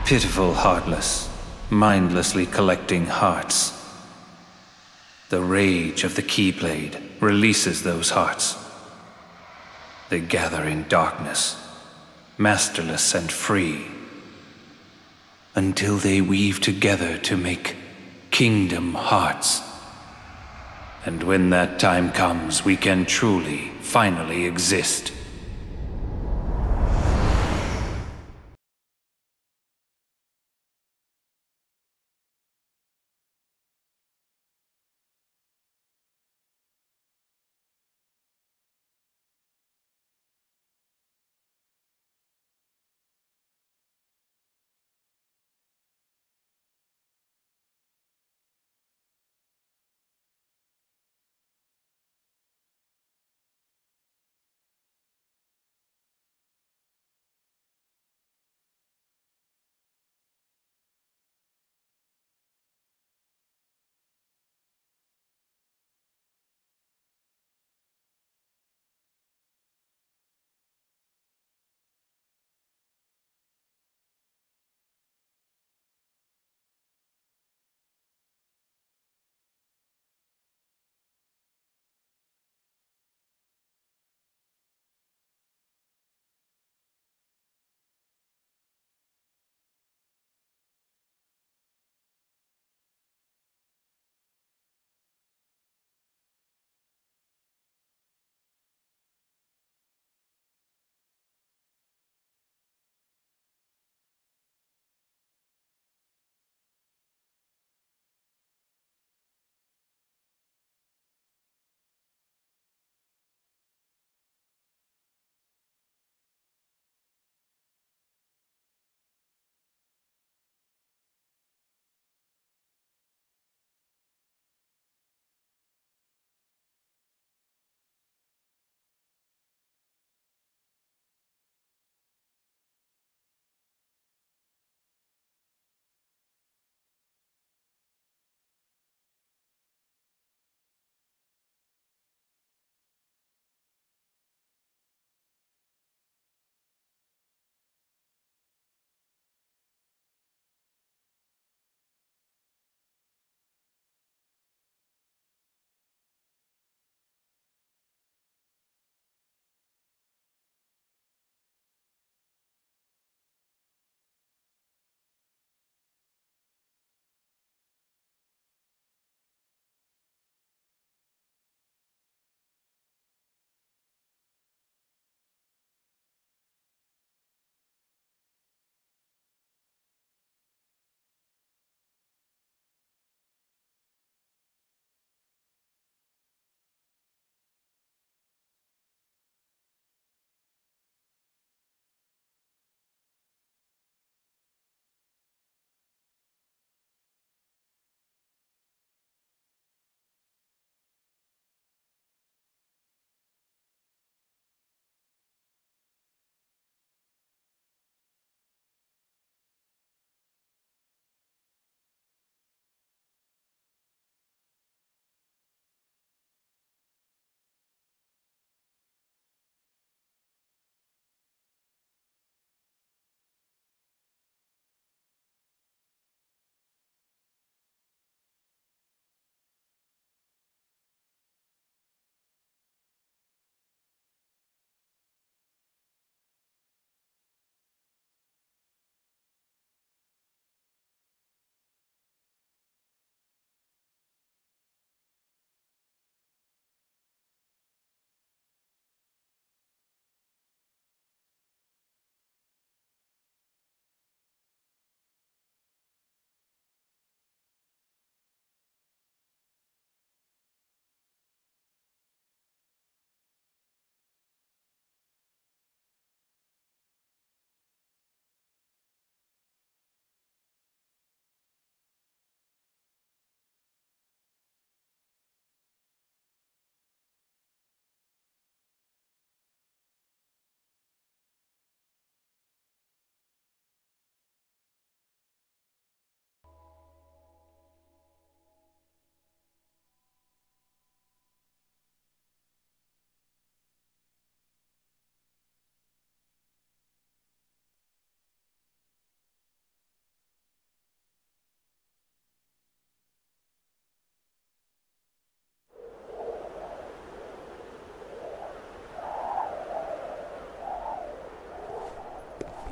Pitiful, heartless, mindlessly collecting hearts. The rage of the Keyblade releases those hearts. They gather in darkness, masterless and free, until they weave together to make Kingdom Hearts. And when that time comes, we can truly, finally exist.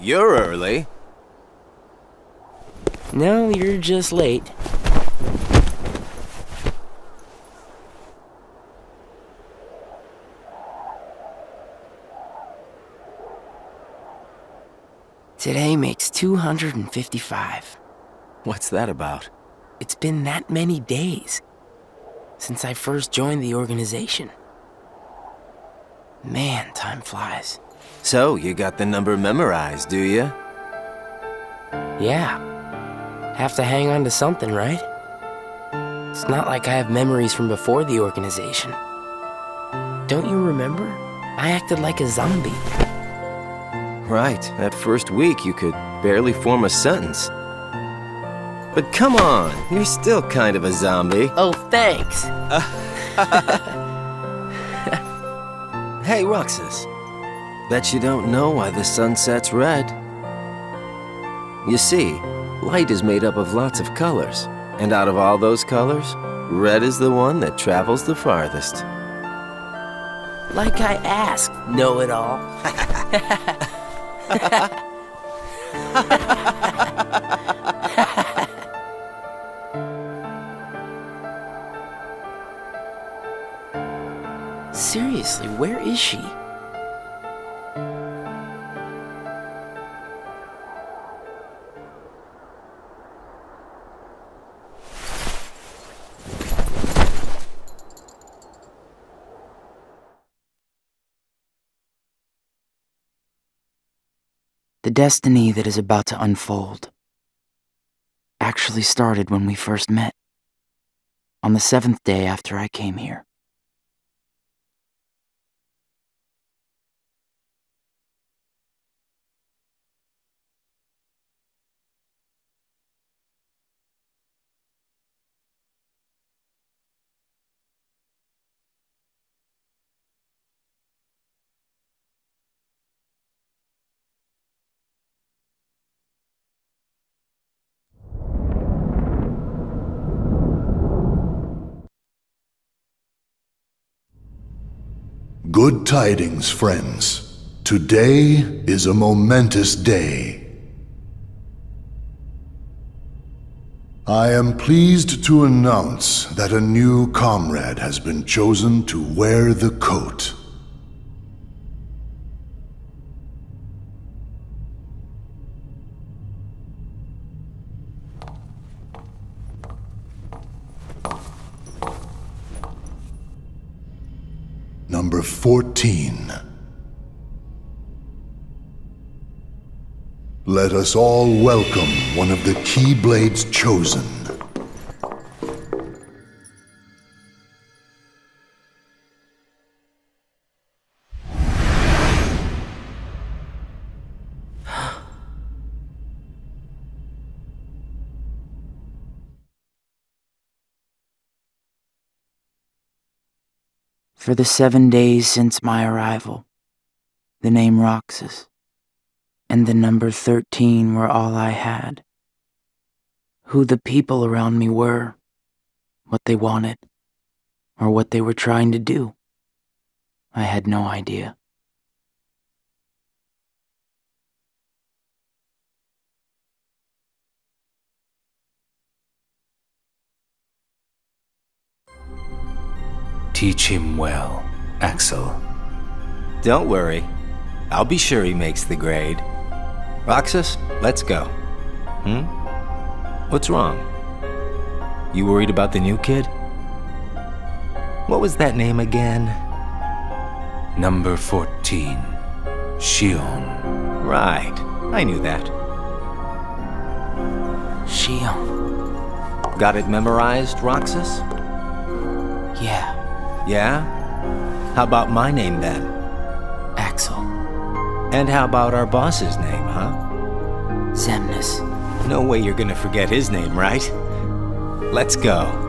You're early. No, you're just late. Today makes 255. What's that about? It's been that many days since I first joined the organization. Man, time flies. So, you got the number memorized, do you? Yeah. Have to hang on to something, right? It's not like I have memories from before the organization. Don't you remember? I acted like a zombie. Right. That first week, you could barely form a sentence. But come on, you're still kind of a zombie. Oh, thanks. Hey, Roxas. Bet you don't know why the sun sets red. You see, light is made up of lots of colors. And out of all those colors, red is the one that travels the farthest. Like I asked, know-it-all. Seriously, where is she? The destiny that is about to unfold actually started when we first met, on the 7th day after I came here. Good tidings, friends. Today is a momentous day. I am pleased to announce that a new comrade has been chosen to wear the coat. Number 14. Let us all welcome one of the Keyblades chosen. For the 7 days since my arrival, the name Roxas and the number 13 were all I had. Who the people around me were, what they wanted, or what they were trying to do, I had no idea. Teach him well, Axel. Don't worry. I'll be sure he makes the grade. Roxas, let's go. What's wrong? You worried about the new kid? What was that name again? Number 14, Xion. Right. I knew that. Xion. Got it memorized, Roxas? Yeah, Yeah? How about my name then? Axel. And how about our boss's name, huh? Xemnas. No way you're gonna forget his name, right? Let's go.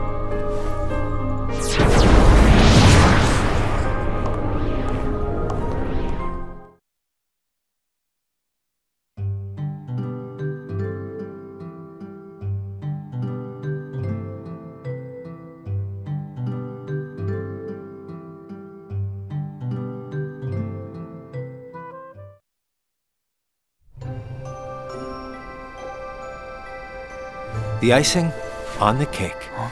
The icing on the cake. Huh?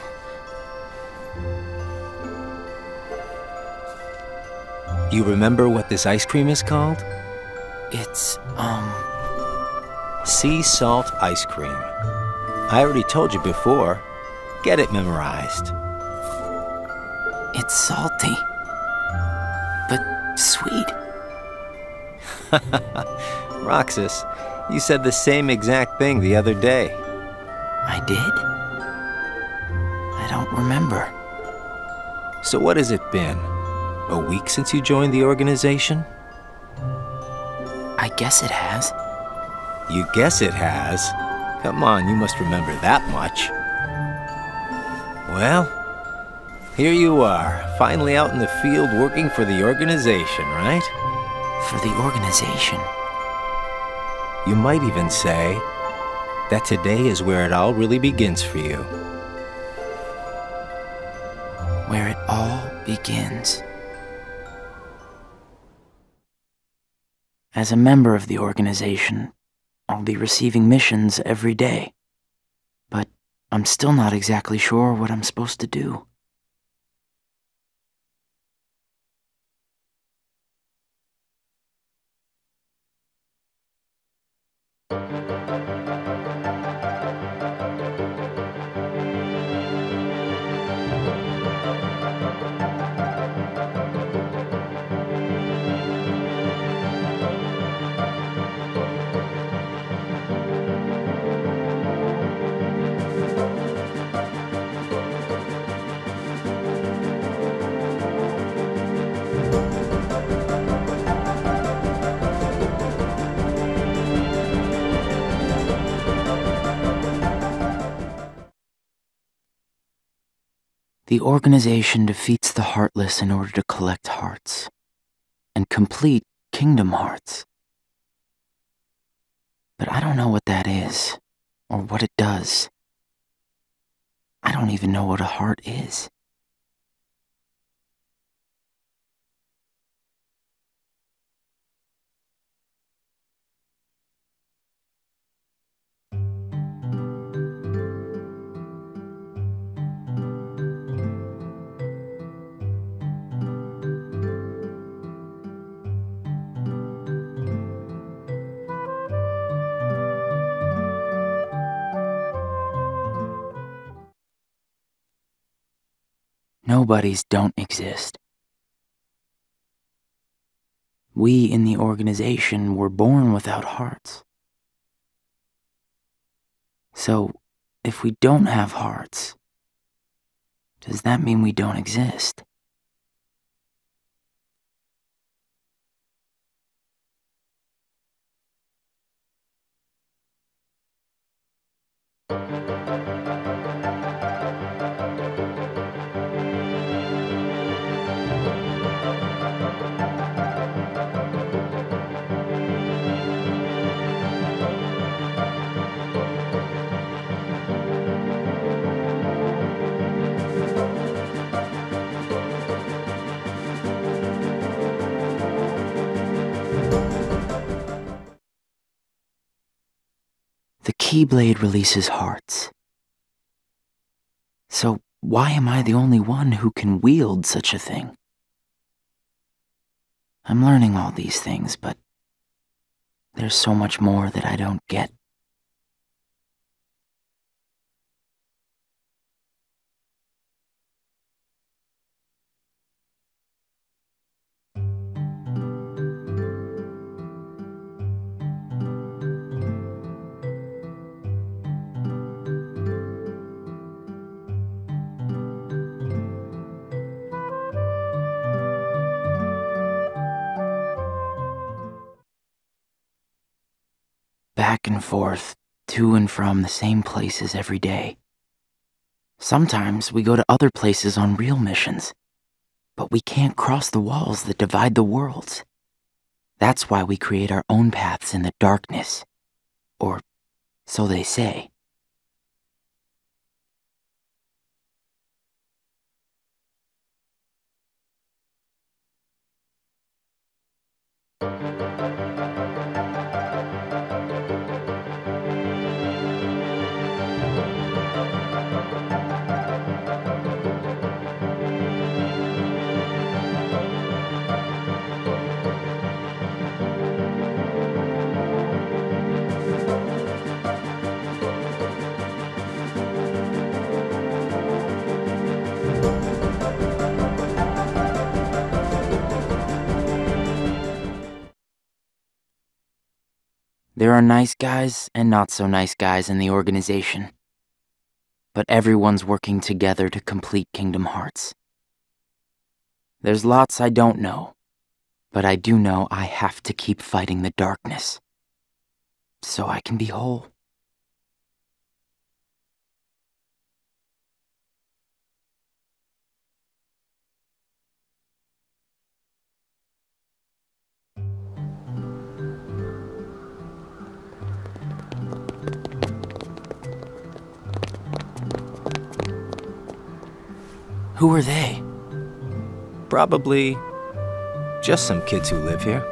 You remember what this ice cream is called? It's, Sea salt ice cream. I already told you before. Get it memorized. it's salty. But sweet. Roxas, you said the same exact thing the other day. I did? I don't remember. So what has it been? A week since you joined the organization? I guess it has. You guess it has? Come on, you must remember that much. Well, here you are, finally out in the field working for the organization, right? For the organization. You might even say that today is where it all really begins for you. Where it all begins. As a member of the organization, I'll be receiving missions every day. But I'm still not exactly sure what I'm supposed to do. The organization defeats the Heartless in order to collect hearts and complete Kingdom Hearts. But I don't know what that is or what it does. I don't even know what a heart is. Nobodies don't exist. We in the organization were born without hearts. So, if we don't have hearts, does that mean we don't exist? The Keyblade releases hearts. So why am I the only one who can wield such a thing? I'm learning all these things, but there's so much more that I don't get. Back and forth, to and from the same places every day. Sometimes we go to other places on real missions, but we can't cross the walls that divide the worlds. That's why we create our own paths in the darkness. Or so they say. There are nice guys and not so nice guys in the organization. But everyone's working together to complete Kingdom Hearts. There's lots I don't know, but I do know I have to keep fighting the darkness, so I can be whole. Who are they? Probably just some kids who live here.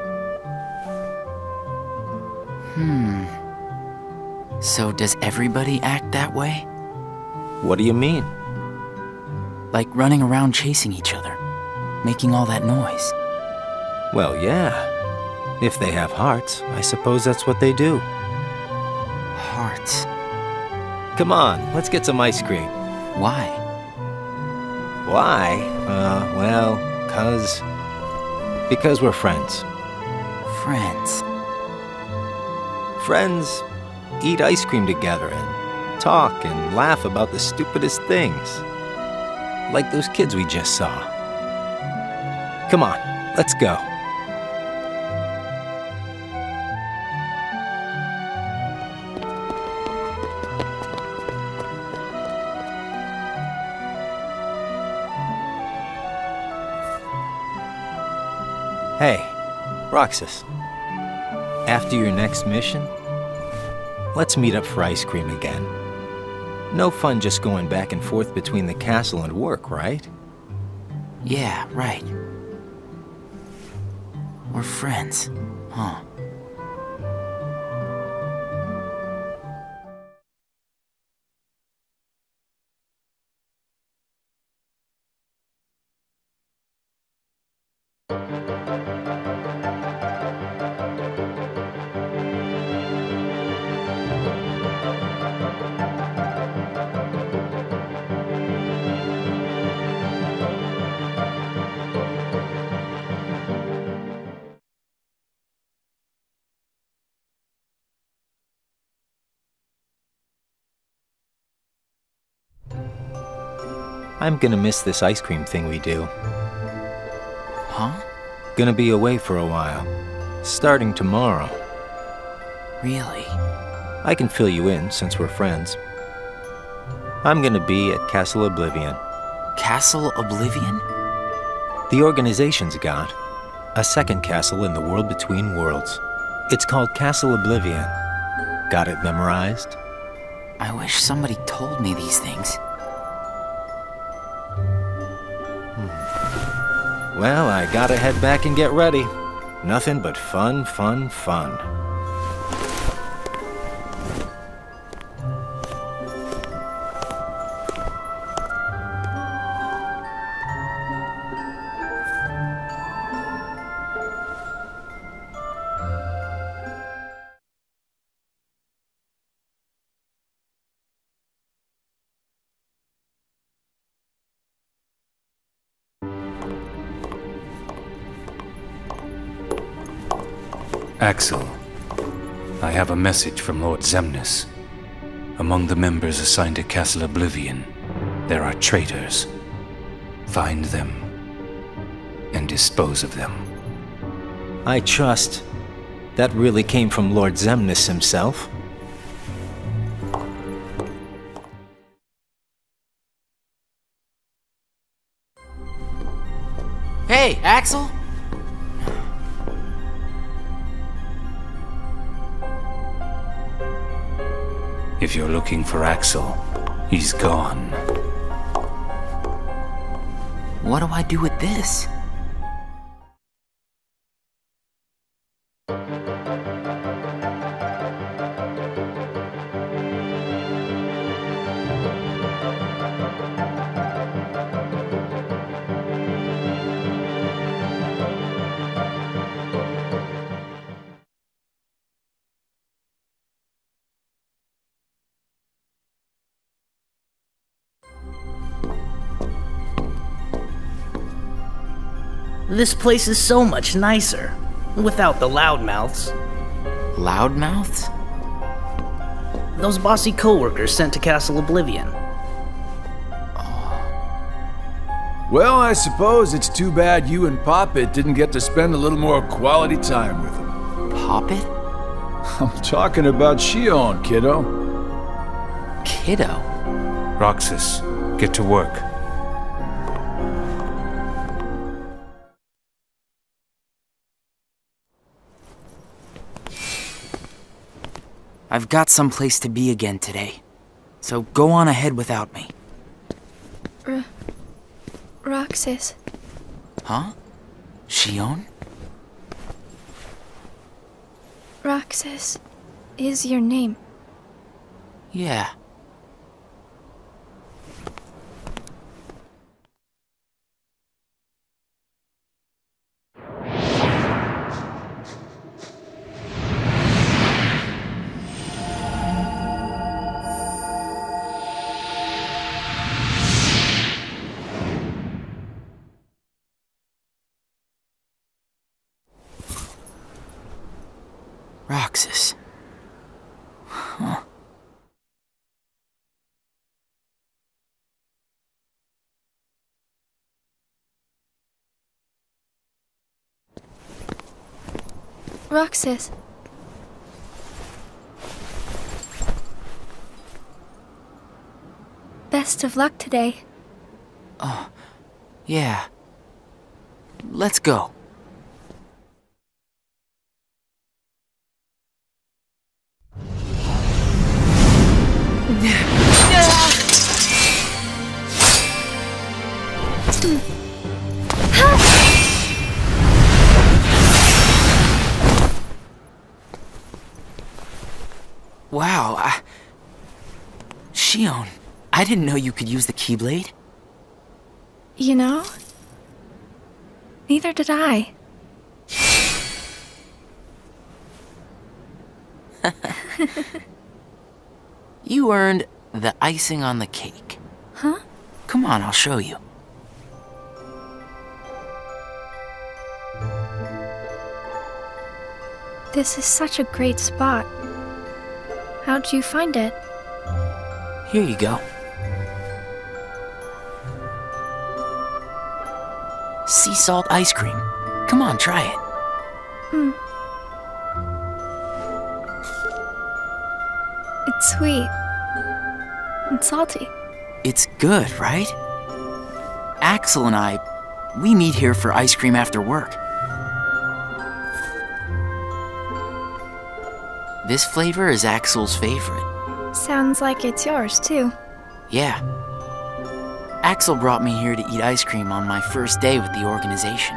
So does everybody act that way? What do you mean? Like running around chasing each other, making all that noise? Well, yeah. If they have hearts, I suppose that's what they do. Hearts. Come on, let's get some ice cream. Why? Why? Well, because we're friends. Friends. Friends eat ice cream together and talk and laugh about the stupidest things. Like those kids we just saw. Come on, let's go. Hey, Roxas. After your next mission, let's meet up for ice cream again. No fun just going back and forth between the castle and work, right? Yeah, right. We're friends, huh? I'm gonna miss this ice cream thing we do. Huh? Gonna be away for a while. Starting tomorrow. Really? I can fill you in since we're friends. I'm gonna be at Castle Oblivion. Castle Oblivion? The organization's got a second castle in the world between worlds. It's called Castle Oblivion. Got it memorized? I wish somebody told me these things. Well, I gotta head back and get ready. Nothing but fun, fun, fun. Axel, I have a message from Lord Xemnas. Among the members assigned to Castle Oblivion, there are traitors. Find them and dispose of them. I trust that really came from Lord Xemnas himself. Hey, Axel? If you're looking for Axel, he's gone. What do I do with this? This place is so much nicer, without the loudmouths. Loudmouths? Those bossy co-workers sent to Castle Oblivion. Well, I suppose it's too bad you and Poppet didn't get to spend a little more quality time with him. Poppet? I'm talking about Shion, kiddo. Kiddo? Roxas, get to work. I've got someplace to be again today, so go on ahead without me. Roxas. Huh? Shion? Roxas is your name. Yeah. Roxas. Huh. Roxas. Best of luck today. Oh, yeah. Let's go. Wow, Shion, I didn't know you could use the Keyblade. You know? Neither did I. You earned the icing on the cake. Huh? Come on, I'll show you. This is such a great spot. How'd you find it? Here you go. Sea salt ice cream. Come on, try it. It's sweet. And salty. It's good, right? Axel and I, we meet here for ice cream after work. This flavor is Axel's favorite. Sounds like it's yours, too. Yeah. Axel brought me here to eat ice cream on my first day with the organization.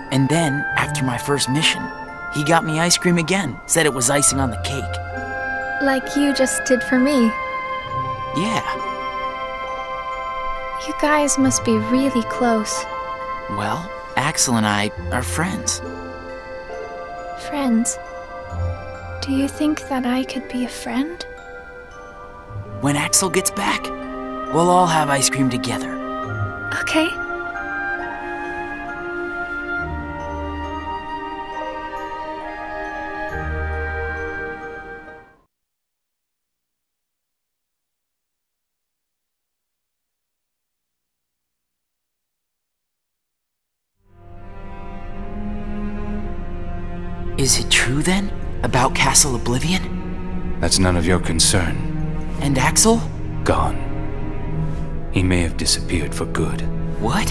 And then, after my first mission, he got me ice cream again, said it was icing on the cake. Like you just did for me. Yeah. You guys must be really close. Well, Axel and I are friends. Friends. Do you think that I could be a friend? When Axel gets back, we'll all have ice cream together. Okay. Is it true then, about Castle Oblivion? That's none of your concern. And Axel? Gone. He may have disappeared for good. What?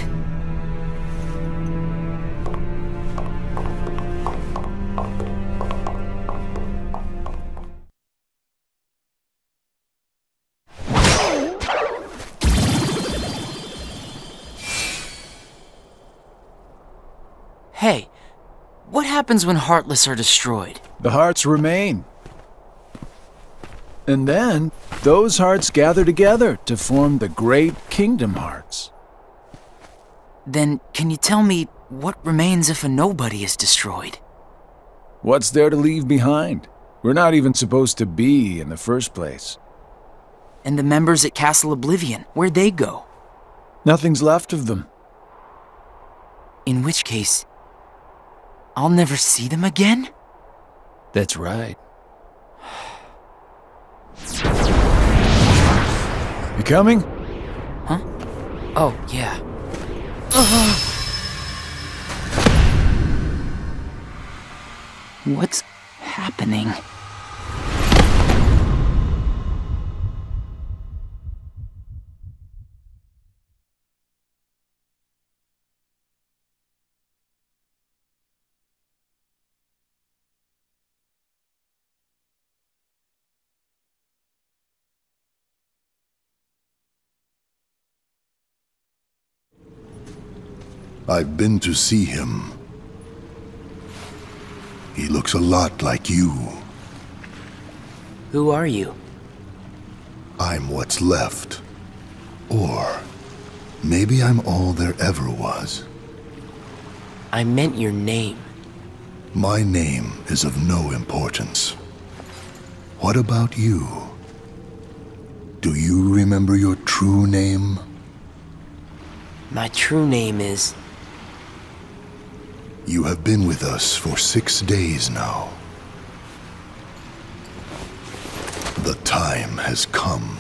Hey, what happens when Heartless are destroyed? The hearts remain. And then, those hearts gather together to form the great Kingdom Hearts. Then, can you tell me what remains if a nobody is destroyed? What's there to leave behind? We're not even supposed to be in the first place. And the members at Castle Oblivion, where'd they go? Nothing's left of them. In which case, I'll never see them again? That's right. You coming? Huh? Oh, yeah. What's happening? I've been to see him. He looks a lot like you. Who are you? I'm what's left. Or maybe I'm all there ever was. I meant your name. My name is of no importance. What about you? Do you remember your true name? My true name is... You have been with us for 6 days now. The time has come.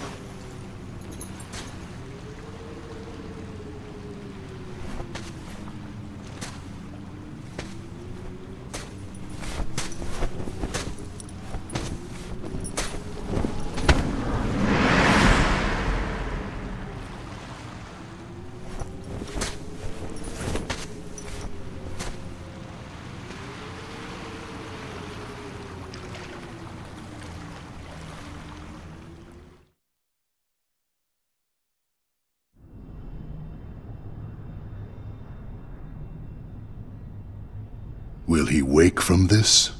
Will he wake from this?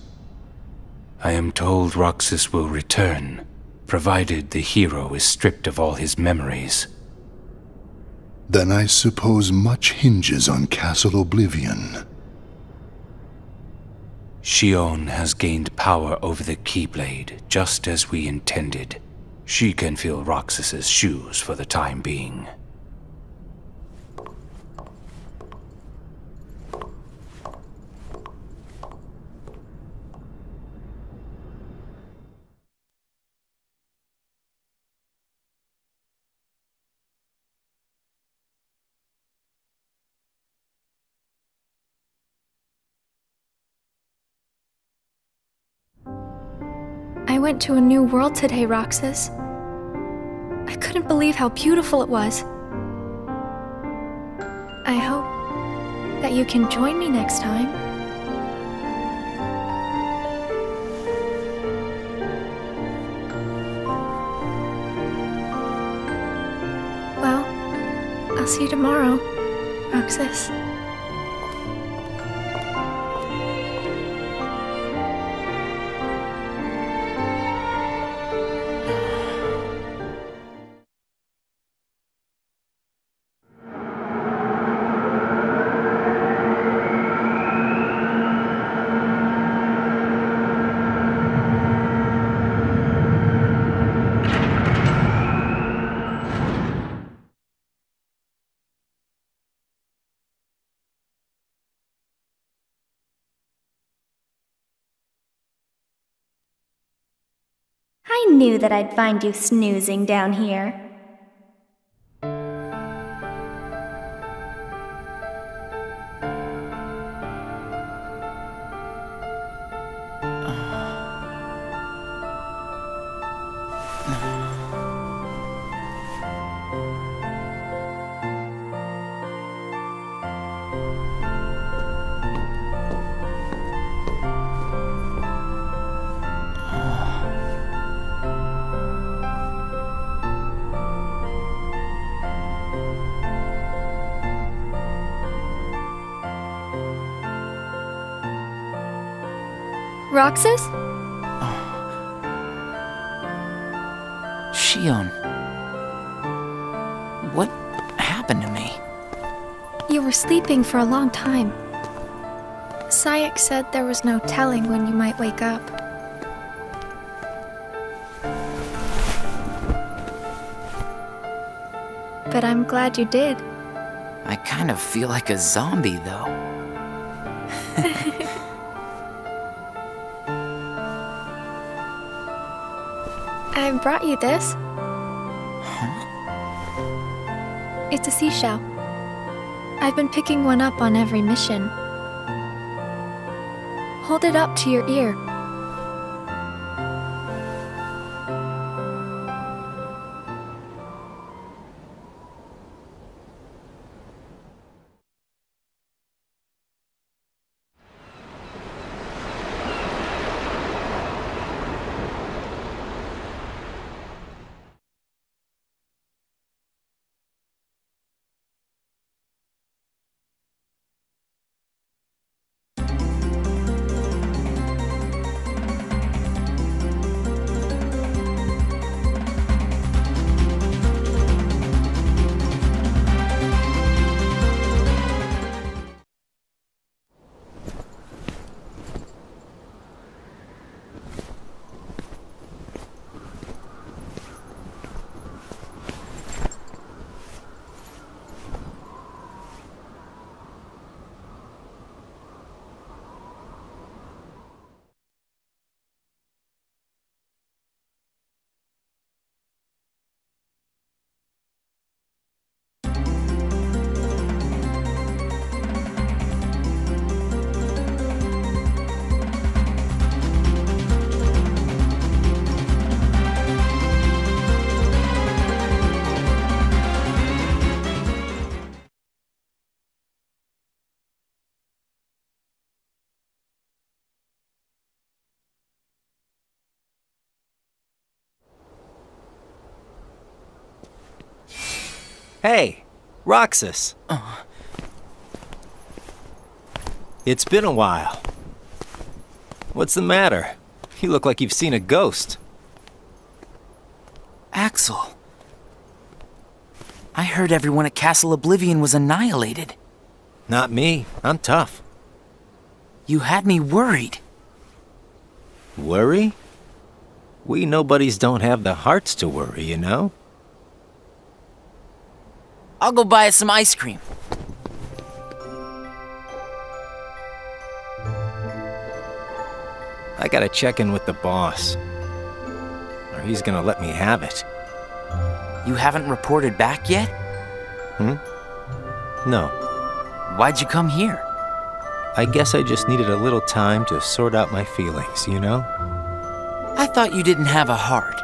I am told Roxas will return, provided the hero is stripped of all his memories. Then I suppose much hinges on Castle Oblivion. Xion has gained power over the Keyblade, just as we intended. She can fill Roxas's shoes for the time being. I went to a new world today, Roxas. I couldn't believe how beautiful it was. I hope that you can join me next time. Well, I'll see you tomorrow, Roxas. I knew that I'd find you snoozing down here. Roxas? Xion. What happened to me? You were sleeping for a long time. Sayek said there was no telling when you might wake up. But I'm glad you did. I kind of feel like a zombie, though. I brought you this. It's a seashell. I've been picking one up on every mission. Hold it up to your ear. Hey, Roxas. It's been a while. What's the matter? You look like you've seen a ghost. Axel. I heard everyone at Castle Oblivion was annihilated. Not me. I'm tough. You had me worried. Worry? We nobodies don't have the hearts to worry, you know? I'll go buy us some ice cream. I gotta check in with the boss. Or he's gonna let me have it. You haven't reported back yet? No. Why'd you come here? I guess I just needed a little time to sort out my feelings, you know? I thought you didn't have a heart.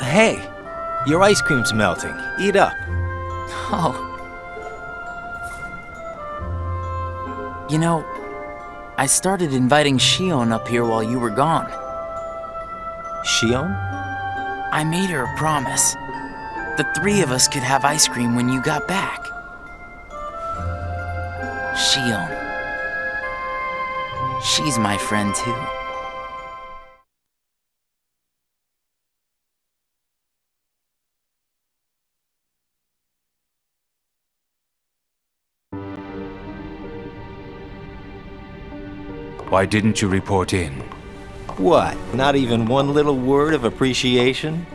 Hey, your ice cream's melting. Eat up. Oh. You know, I started inviting Shion up here while you were gone. Shion? I made her a promise. The three of us could have ice cream when you got back. Shion. She's my friend too. Why didn't you report in? What? Not even one little word of appreciation?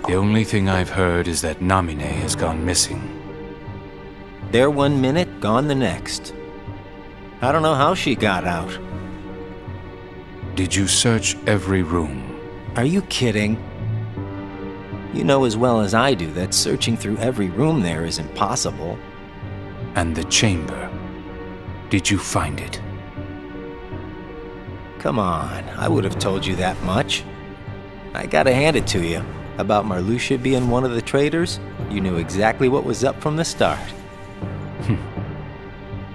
The only thing I've heard is that Namine has gone missing. There 1 minute, gone the next. I don't know how she got out. Did you search every room? Are you kidding? You know as well as I do that searching through every room there is impossible. And the chamber? Did you find it? Come on, I would have told you that much. I gotta hand it to you. About Marluxia being one of the traitors, you knew exactly what was up from the start.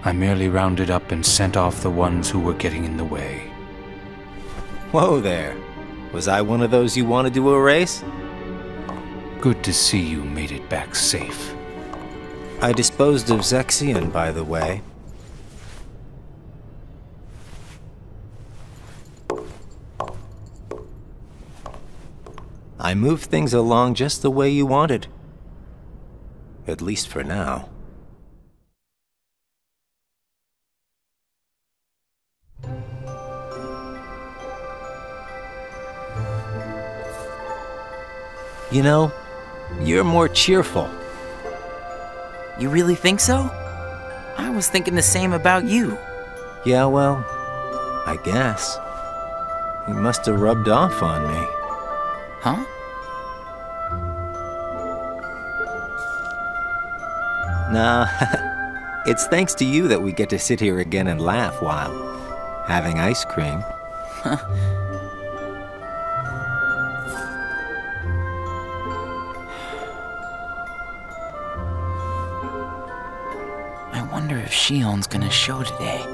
I merely rounded up and sent off the ones who were getting in the way. Whoa there. Was I one of those you wanted to erase? Good to see you made it back safe. I disposed of Zexion, by the way. I moved things along just the way you wanted. At least for now. You know, you're more cheerful. You really think so? I was thinking the same about you. Yeah, well, I guess. He must have rubbed off on me. Huh? Nah, it's thanks to you that we get to sit here again and laugh while having ice cream. I wonder if Shion's gonna show today.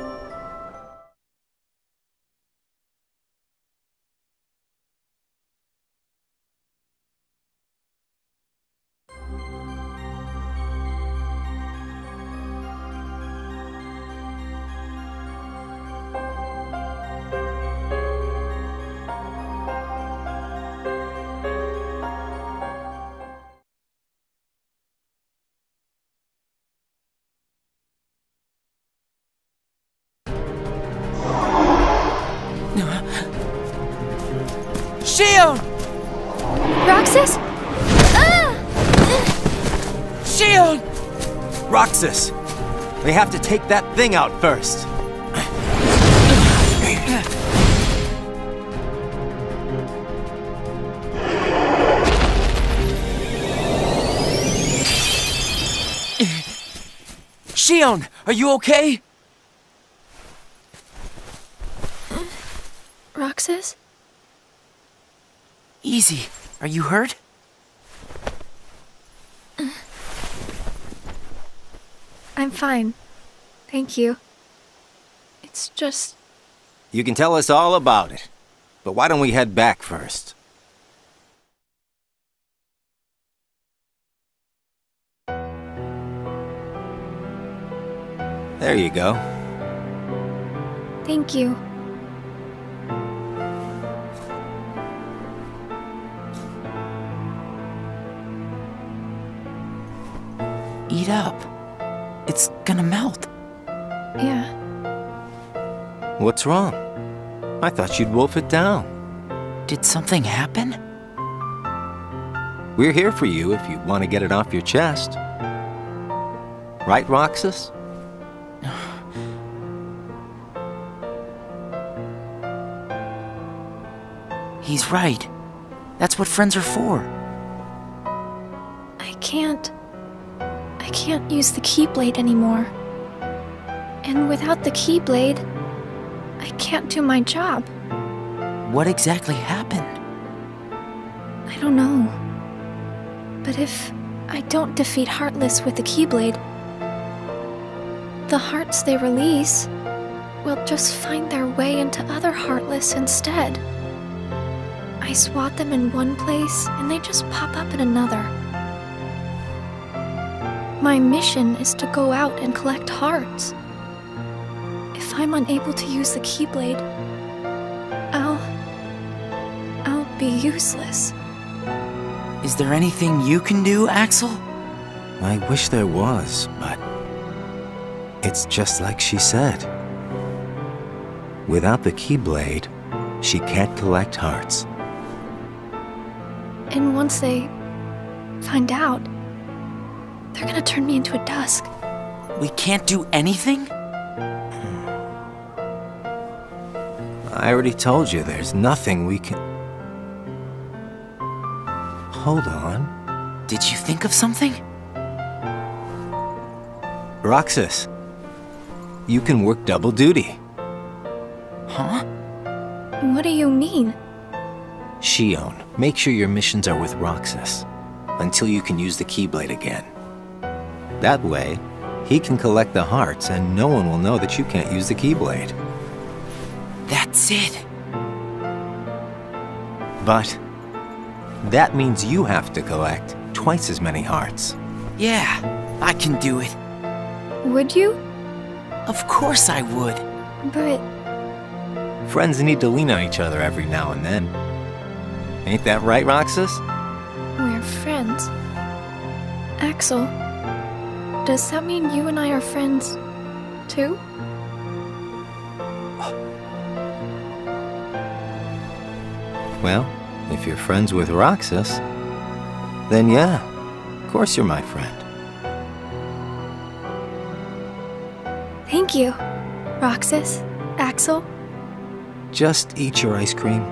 Shion! Roxas? Shion! Roxas! They have to take that thing out first. Shion, are you okay? Roxas? Easy. Are you hurt? I'm fine. Thank you. It's just... You can tell us all about it, but why don't we head back first? There you go. Thank you. Eat up. It's gonna melt. Yeah. What's wrong? I thought you'd wolf it down. Did something happen? We're here for you if you want to get it off your chest. Right, Roxas? He's right. That's what friends are for. I can't use the Keyblade anymore. And without the Keyblade, I can't do my job. What exactly happened? I don't know. But if I don't defeat Heartless with the Keyblade, the hearts they release will just find their way into other Heartless instead. I swat them in one place, and they just pop up in another. My mission is to go out and collect hearts. If I'm unable to use the Keyblade, I'll be useless. Is there anything you can do, Axel? I wish there was, but it's just like she said. Without the Keyblade, she can't collect hearts. And once they find out, they're gonna turn me into a Dusk. We can't do anything? I already told you there's nothing we can... Hold on. Did you think of something? Roxas, you can work double duty. Huh? What do you mean? Shion, make sure your missions are with Roxas until you can use the Keyblade again. That way, he can collect the hearts and no one will know that you can't use the Keyblade. That's it. But that means you have to collect twice as many hearts. Yeah, I can do it. Would you? Of course I would. But... Friends need to lean on each other every now and then. Ain't that right, Roxas? we're friends. Axel, does that mean you and I are friends, too? Well, if you're friends with Roxas, then yeah, of course you're my friend. Thank you, Roxas, Axel. Just eat your ice cream.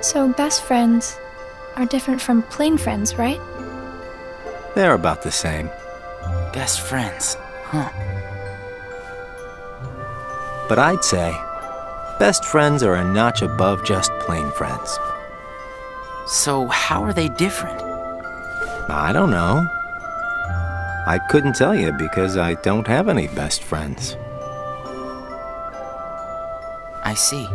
So best friends are different from plain friends, right? They're about the same. Best friends, huh? But I'd say, best friends are a notch above just plain friends. So how are they different? I don't know. I couldn't tell you because I don't have any best friends. I see.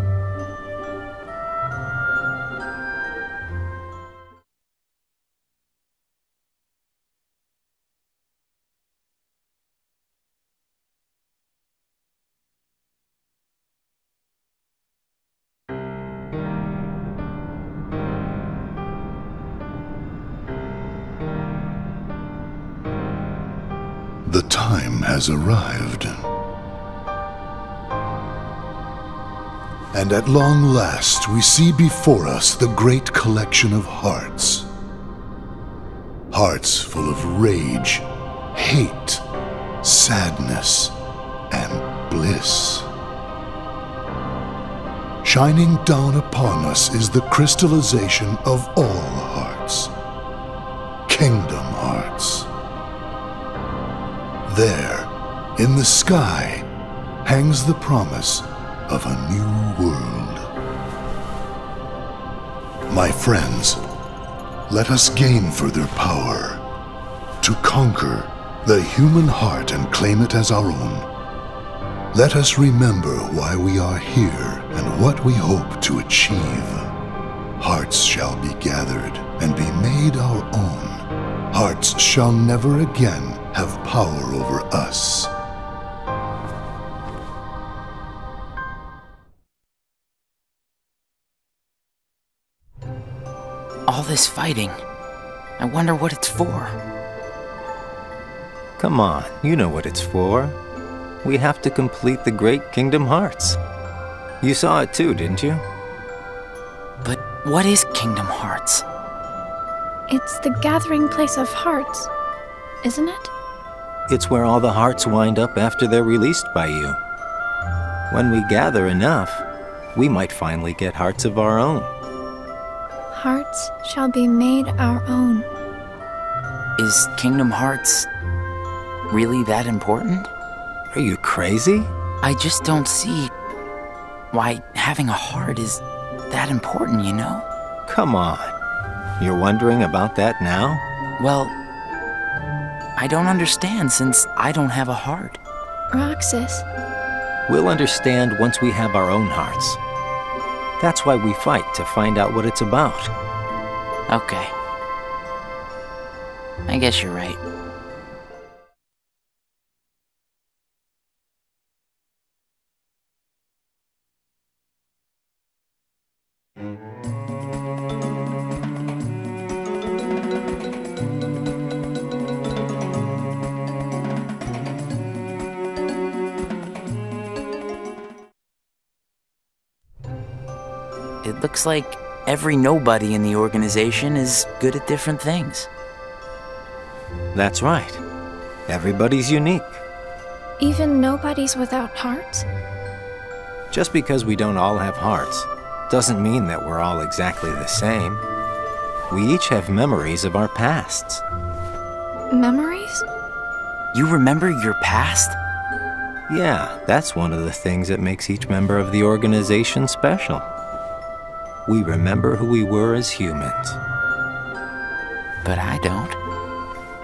The time has arrived. And at long last, we see before us the great collection of hearts. Hearts full of rage, hate, sadness, and bliss. Shining down upon us is the crystallization of all hearts. Kingdom Hearts. There, in the sky, hangs the promise of a new world. My friends, let us gain further power to conquer the human heart and claim it as our own. Let us remember why we are here and what we hope to achieve. Hearts shall be gathered and be made our own. Hearts shall never again have power over us. All this fighting, I wonder what it's for. Come on, you know what it's for. We have to complete the Great Kingdom Hearts. You saw it too, didn't you? But what is Kingdom Hearts? It's the gathering place of hearts, isn't it? It's where all the hearts wind up after they're released by you. When we gather enough, we might finally get hearts of our own. Hearts shall be made our own. Is Kingdom Hearts really that important? Are you crazy? I just don't see why having a heart is that important, you know? Come on. You're wondering about that now? Well, I don't understand since I don't have a heart. Roxas. We'll understand once we have our own hearts. That's why we fight, to find out what it's about. Okay. I guess you're right. It looks like every nobody in the organization is good at different things. That's right. Everybody's unique. Even nobodies without hearts? Just because we don't all have hearts doesn't mean that we're all exactly the same. We each have memories of our pasts. Memories? You remember your past? Yeah, that's one of the things that makes each member of the organization special. We remember who we were as humans. But I don't.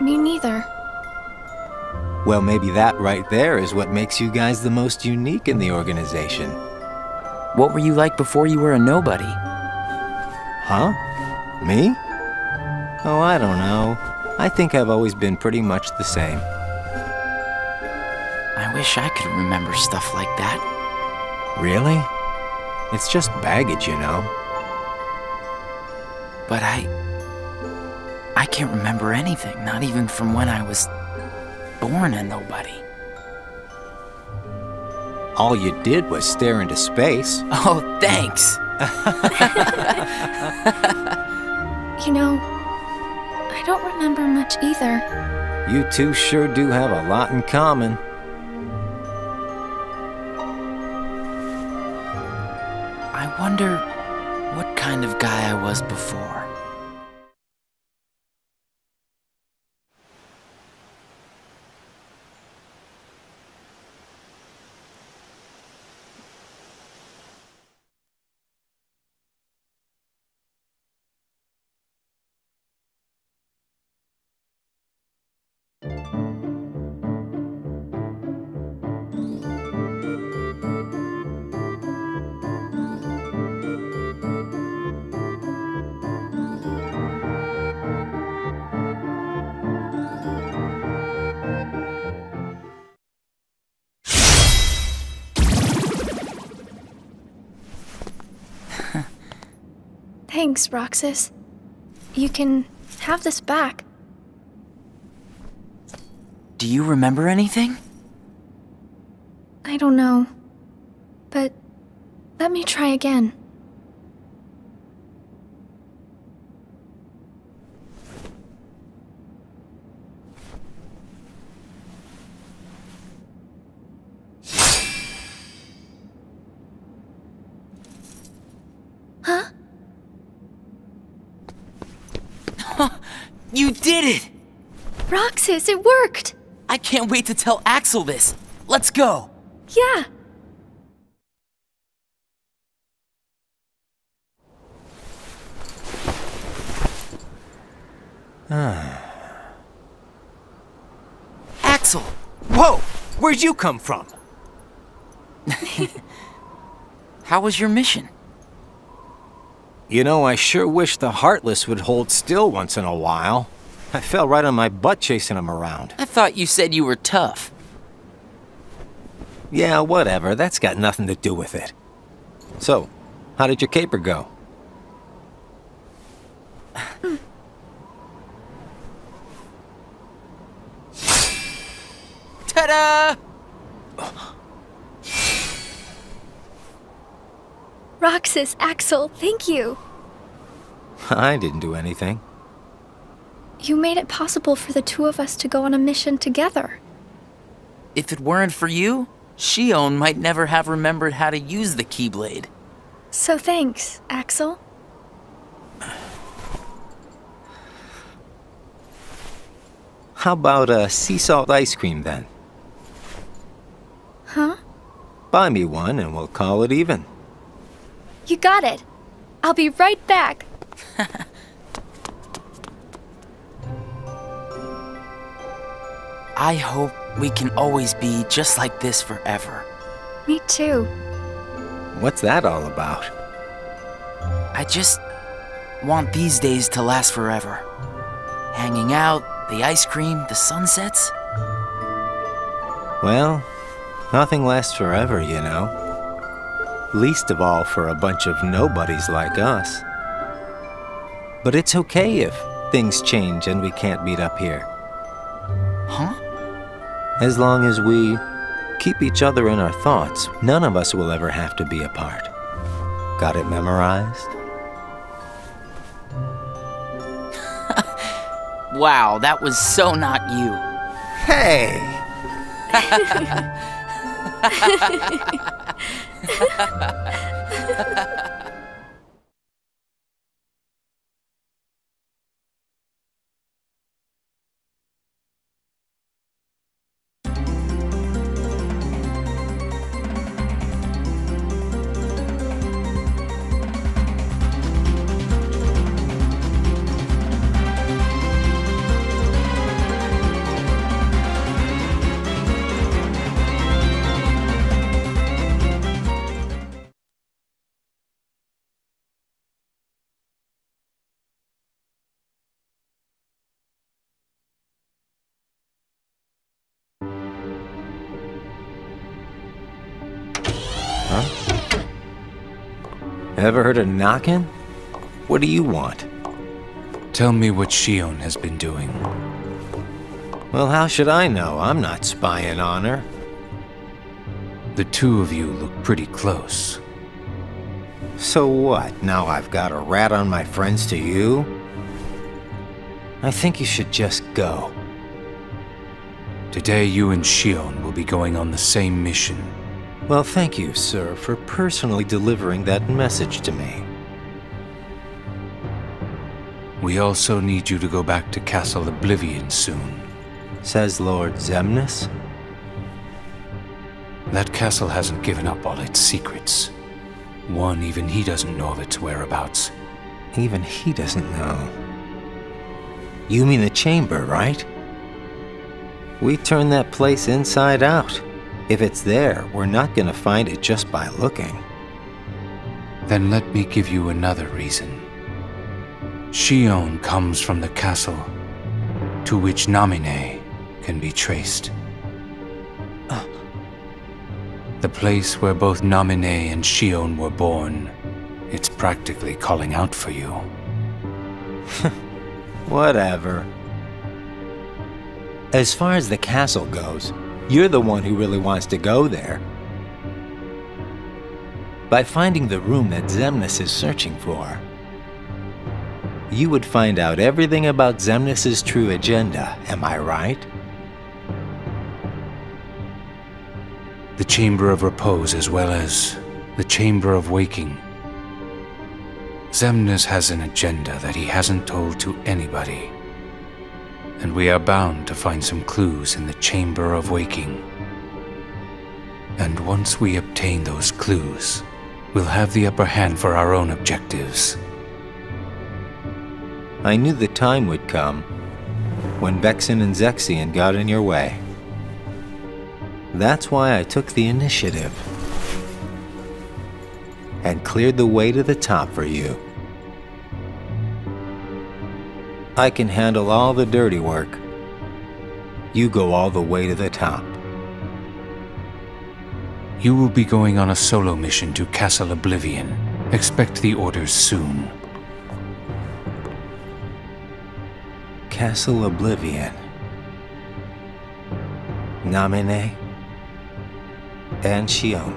Me neither. Well, maybe that right there is what makes you guys the most unique in the organization. What were you like before you were a nobody? Huh? Me? Oh, I don't know. I think I've always been pretty much the same. I wish I could remember stuff like that. Really? It's just baggage, you know. But I can't remember anything, not even from when I was born a nobody. All you did was stare into space. Oh, thanks. You know, I don't remember much either. You two sure do have a lot in common. I wonder what kind of guy I was before. Thanks, Roxas. You can have this back. Do you remember anything? I don't know. But let me try again. Huh? You did it! Roxas, it worked! I can't wait to tell Axel this. Let's go! Yeah! Axel! Whoa! Where'd you come from? How was your mission? You know, I sure wish the Heartless would hold still once in a while. I fell right on my butt chasing them around. I thought you said you were tough. Yeah, whatever. That's got nothing to do with it. So, how did your caper go? Ta-da! Roxas, Axel, thank you. I didn't do anything. You made it possible for the two of us to go on a mission together. If it weren't for you, Shion might never have remembered how to use the Keyblade. So thanks, Axel. How about sea salt ice cream then? Huh? Buy me one and we'll call it even. You got it. I'll be right back. I hope we can always be just like this forever. Me too. What's that all about? I just want these days to last forever. Hanging out, the ice cream, the sunsets. Well, nothing lasts forever, you know. Least of all for a bunch of nobodies like us. But it's okay if things change and we can't meet up here. Huh? As long as we keep each other in our thoughts, none of us will ever have to be apart. Got it memorized? Wow, that was so not you. Hey! Ever heard of knocking? What do you want? Tell me what Shion has been doing. Well, how should I know? I'm not spying on her. The two of you look pretty close. So what? Now I've got a rat on my friends to you? I think you should just go. Today you and Shion will be going on the same mission. Well, thank you, sir, for personally delivering that message to me. We also need you to go back to Castle Oblivion soon. Says Lord Xemnas? That castle hasn't given up all its secrets. One, even he doesn't know of its whereabouts. Even he doesn't know. You mean the chamber, right? We turned that place inside out. If it's there, we're not gonna find it just by looking. Then let me give you another reason. Shion comes from the castle to which Namine can be traced. The place where both Namine and Shion were born. It's practically calling out for you. Whatever. As far as the castle goes, you're the one who really wants to go there. By finding the room that Xemnas is searching for, you would find out everything about Xemnas' true agenda, am I right? The Chamber of Repose as well as the Chamber of Waking. Xemnas has an agenda that he hasn't told to anybody. And we are bound to find some clues in the Chamber of Waking. And once we obtain those clues, we'll have the upper hand for our own objectives. I knew the time would come when Vexen and Zexion got in your way. That's why I took the initiative and cleared the way to the top for you. I can handle all the dirty work. You go all the way to the top. You will be going on a solo mission to Castle Oblivion. Expect the orders soon. Castle Oblivion. Namine and Shion.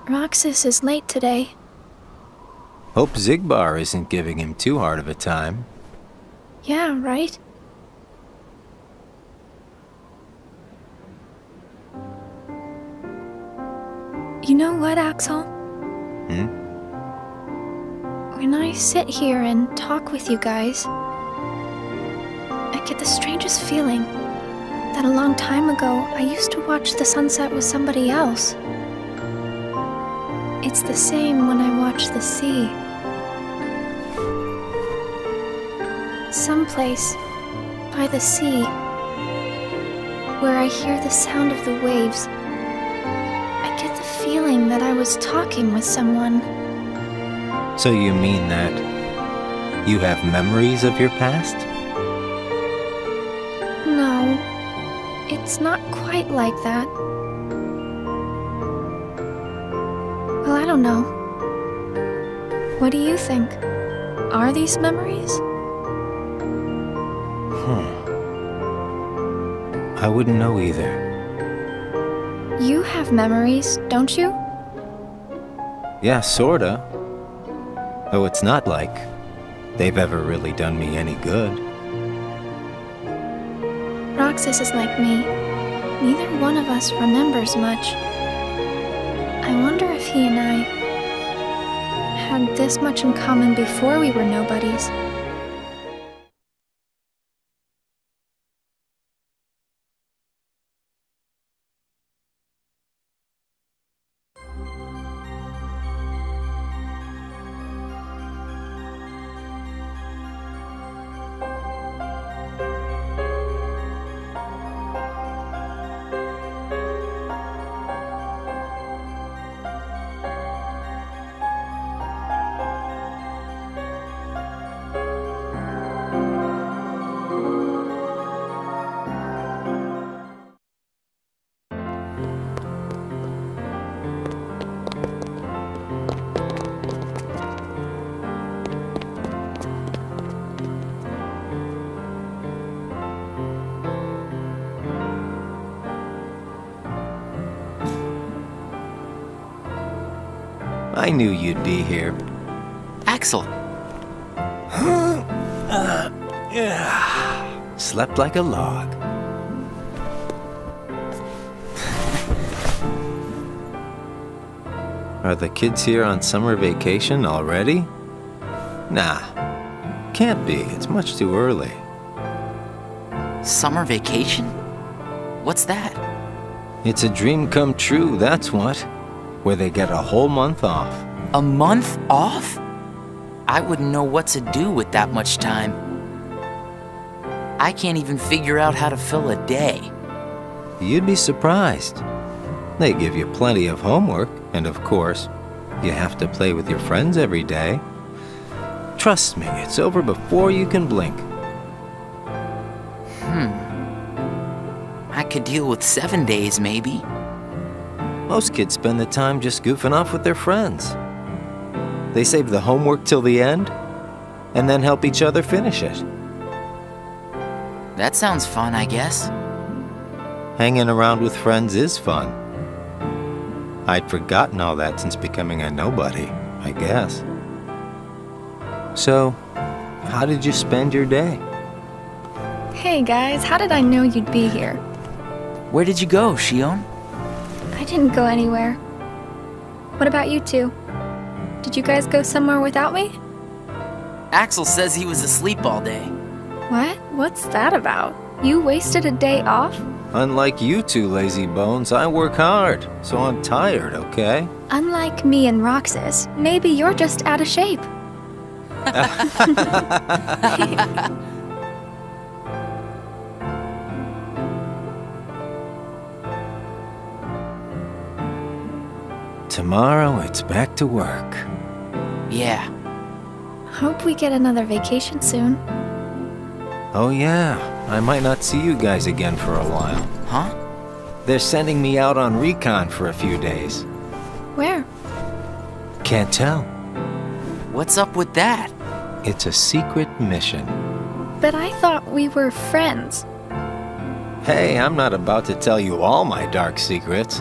Roxas is late today. Hope Xigbar isn't giving him too hard of a time. Yeah, right? You know what, Axel? When I sit here and talk with you guys, I get the strangest feeling that a long time ago I used to watch the sunset with somebody else. It's the same when I watch the sea. Someplace by the sea, where I hear the sound of the waves, I get the feeling that I was talking with someone. So you mean that you have memories of your past? No, it's not quite like that. Well, I don't know. What do you think? Are these memories? I wouldn't know either. You have memories, don't you? Yeah, sorta. Though it's not like they've ever really done me any good. Roxas is like me. Neither one of us remembers much. I wonder if he and I had this much in common before we were nobodies. I knew you'd be here. Axel, Slept like a log. Are the kids here on summer vacation already? Nah, can't be. It's much too early. summer vacation? What's that? It's a dream come true, that's what. Where they get a whole month off. A month off? I wouldn't know what to do with that much time. I can't even figure out how to fill a day. You'd be surprised. They give you plenty of homework, and of course, you have to play with your friends every day. Trust me, it's over before you can blink. I could deal with 7 days, maybe. Most kids spend the time just goofing off with their friends. They save the homework till the end, and then help each other finish it. That sounds fun, I guess. Hanging around with friends is fun. I'd forgotten all that since becoming a nobody, I guess. So, how did you spend your day? Hey guys, how did I know you'd be here? Where did you go, Shion? I didn't go anywhere. What about you two? Did you guys go somewhere without me? Axel says he was asleep all day. What? What's that about? You wasted a day off? Unlike you two lazy bones, I work hard, so I'm tired, okay? Unlike me and Roxas, maybe you're just out of shape. Tomorrow, it's back to work. Yeah. Hope we get another vacation soon. Oh yeah, I might not see you guys again for a while. Huh? They're sending me out on recon for a few days. Where? Can't tell. What's up with that? It's a secret mission. But I thought we were friends. Hey, I'm not about to tell you all my dark secrets.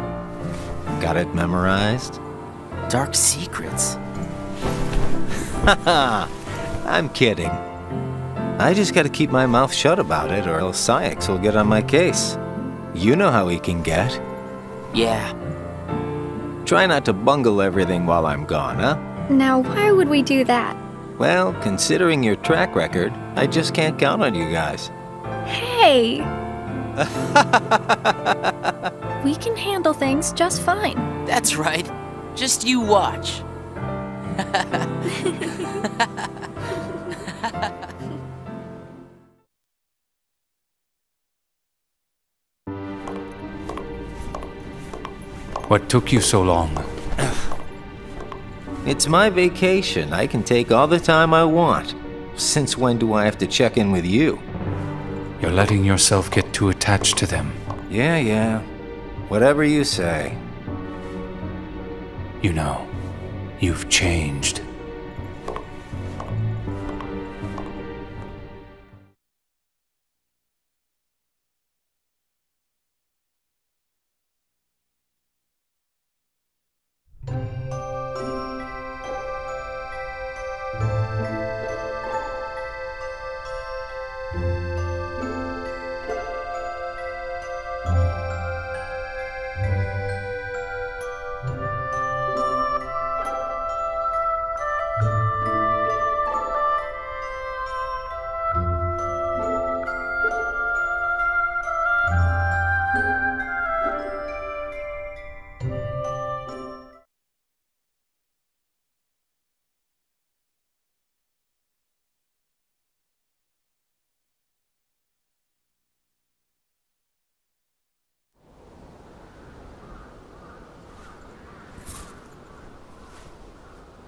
Got it memorized? Dark secrets. Haha, I'm kidding. I just gotta keep my mouth shut about it or else Sykes will get on my case. You know how he can get. Yeah. Try not to bungle everything while I'm gone, huh? Now, why would we do that? Well, considering your track record, I just can't count on you guys. Hey! We can handle things just fine. That's right. Just you watch. What took you so long? It's my vacation. I can take all the time I want. Since when do I have to check in with you? You're letting yourself get too attached to them. Yeah. Whatever you say. You know, you've changed.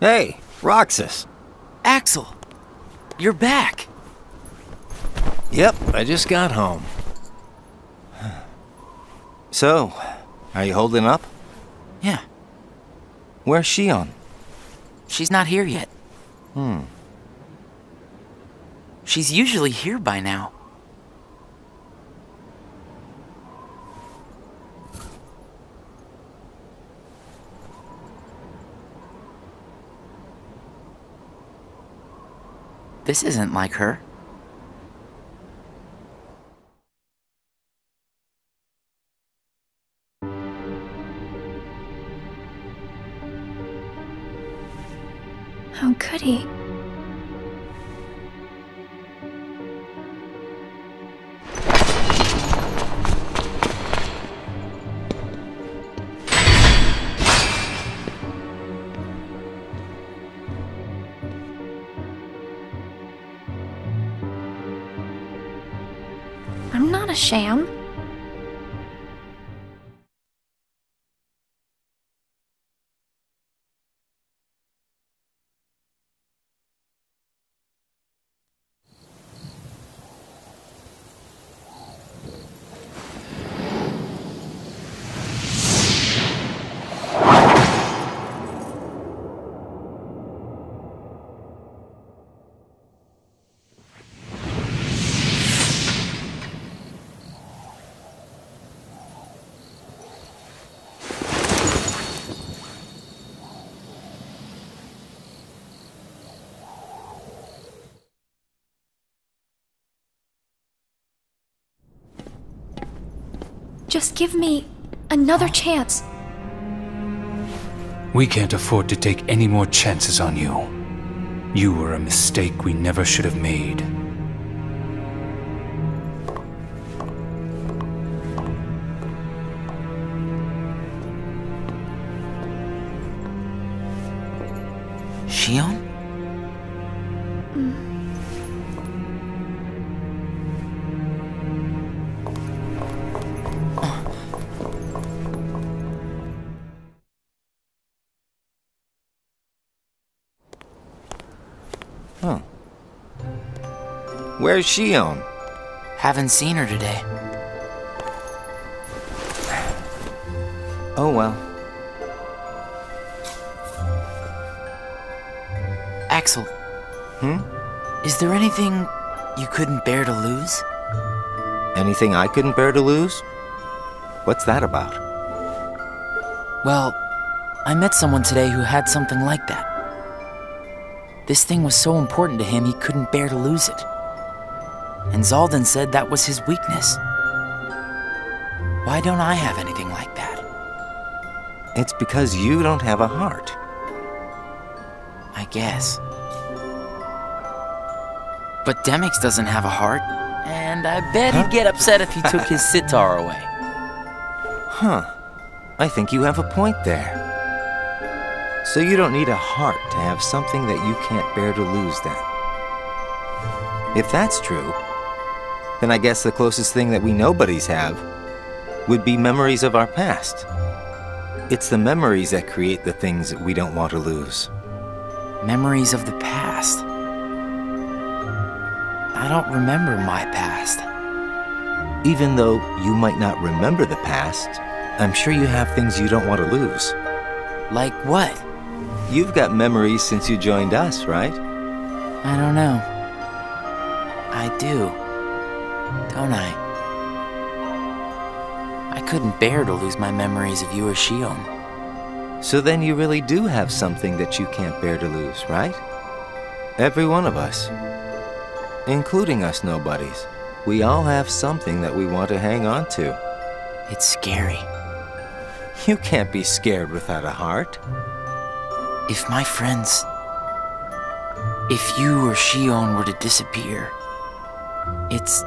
Hey, Roxas. Axel, you're back. Yep, I just got home. So, are you holding up? Yeah. Where's Shion? She's not here yet. She's usually here by now. This isn't like her. How could he? I'm not a sham. Just give me another chance. We can't afford to take any more chances on you. You were a mistake we never should have made. Shion? Huh. Where's Shion? Haven't seen her today. Oh well. Axel. Is there anything you couldn't bear to lose? Anything I couldn't bear to lose? What's that about? Well, I met someone today who had something like that. This thing was so important to him he couldn't bear to lose it. And Zaldan said that was his weakness. Why don't I have anything like that? It's because you don't have a heart. I guess. But Demyx doesn't have a heart, and I bet he'd get upset if you took his sitar away. Huh. I think you have a point there. So you don't need a heart to have something that you can't bear to lose then. If that's true, then I guess the closest thing that we nobodies have would be memories of our past. It's the memories that create the things that we don't want to lose. Memories of the past. I don't remember my past. Even though you might not remember the past, I'm sure you have things you don't want to lose. Like what? You've got memories since you joined us, right? I don't know. I do. Don't I? I couldn't bear to lose my memories of you or Shion. So then you really do have something that you can't bear to lose, right? Every one of us. Including us nobodies. We all have something that we want to hang on to. It's scary. You can't be scared without a heart. If my friends... If you or Shion were to disappear, it's...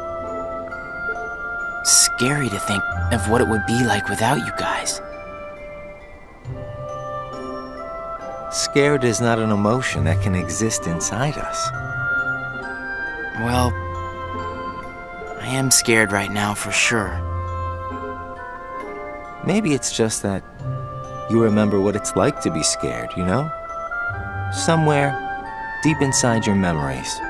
scary to think of what it would be like without you guys. Scared is not an emotion that can exist inside us. Well, I am scared right now for sure. Maybe it's just that you remember what it's like to be scared, you know? somewhere deep inside your memories.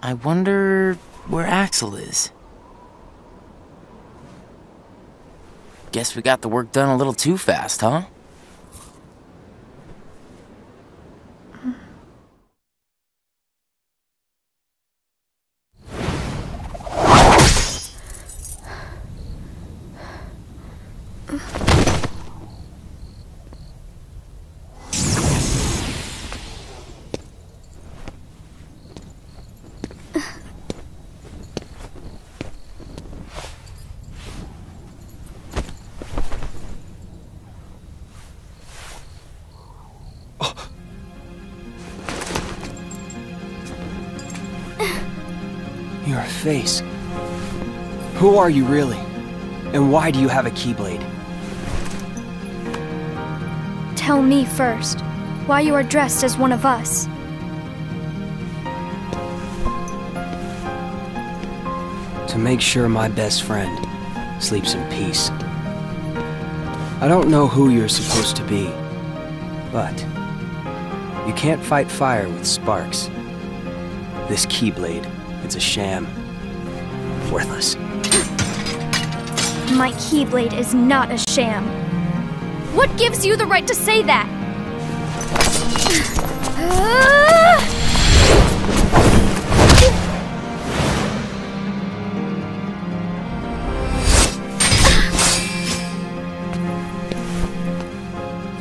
I wonder where Axel is. Guess we got the work done a little too fast, huh? Your face. Who are you really? And why do you have a Keyblade? Tell me first, why you are dressed as one of us. To make sure my best friend sleeps in peace. I don't know who you're supposed to be, but you can't fight fire with sparks. This Keyblade, it's a sham. Worthless. My Keyblade is not a sham. What gives you the right to say that?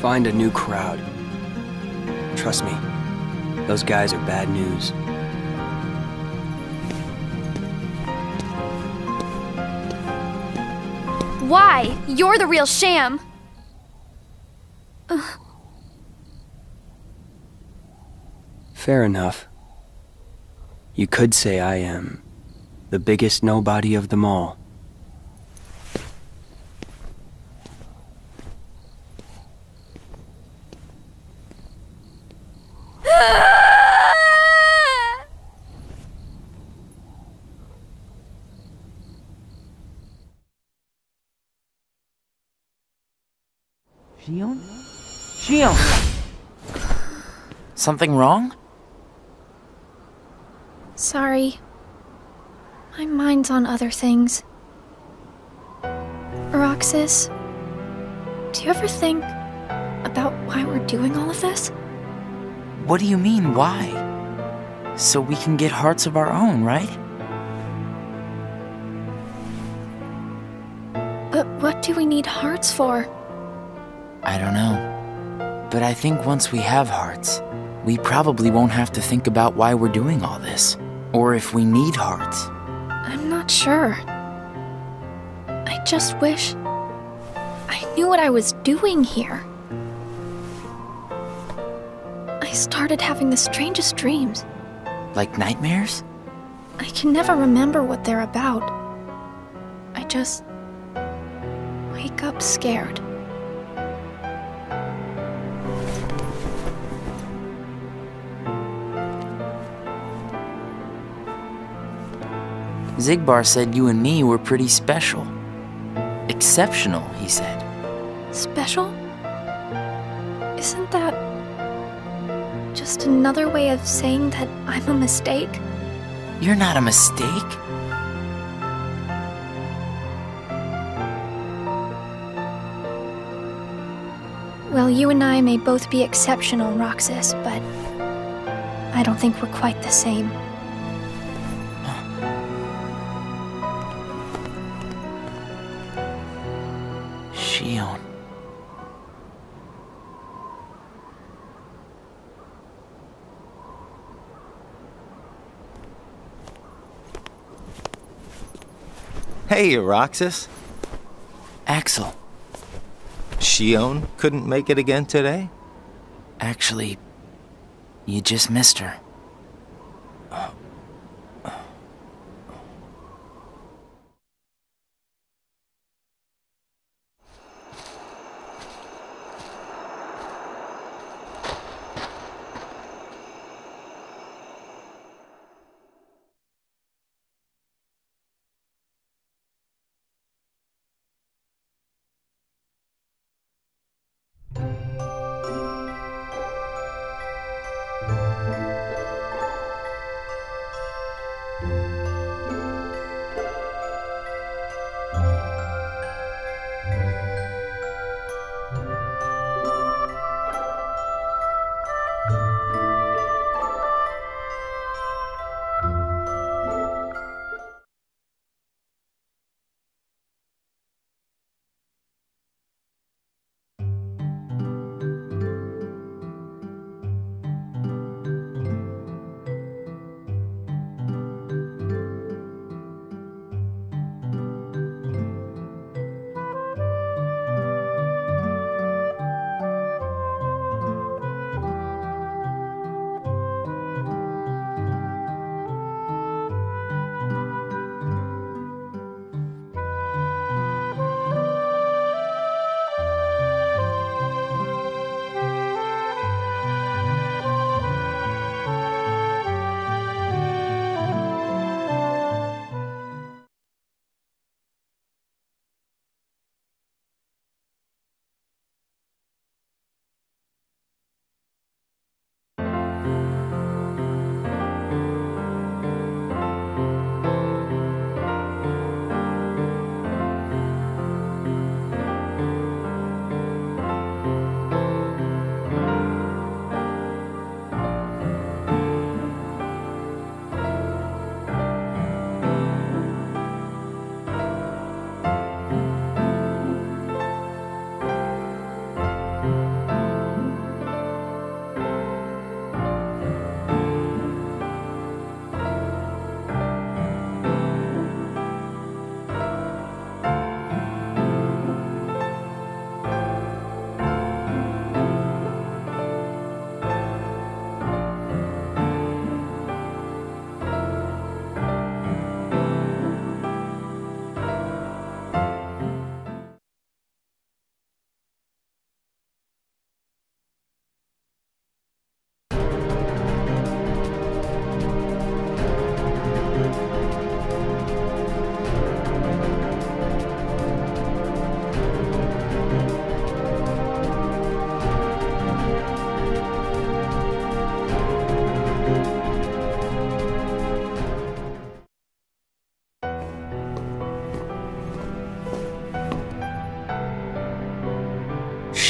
Find a new crowd. Trust me, those guys are bad news. Why? You're the real sham. Fair enough. You could say I am the biggest nobody of them all. Xion? Something wrong? Sorry. My mind's on other things. Roxas, do you ever think about why we're doing all of this? What do you mean, why? So we can get hearts of our own, right? But what do we need hearts for? I don't know. But I think once we have hearts, we probably won't have to think about why we're doing all this. Or if we need hearts. I'm not sure. I just wish I knew what I was doing here. I started having the strangest dreams. Like nightmares? I can never remember what they're about. I just wake up scared. Xigbar said you and me were pretty special. Exceptional, he said. Special? Isn't that just another way of saying that I'm a mistake? You're not a mistake. Well, you and I may both be exceptional, Roxas, but I don't think we're quite the same. Shion. Hey, Roxas. Axel, Shion couldn't make it again today? actually, you just missed her.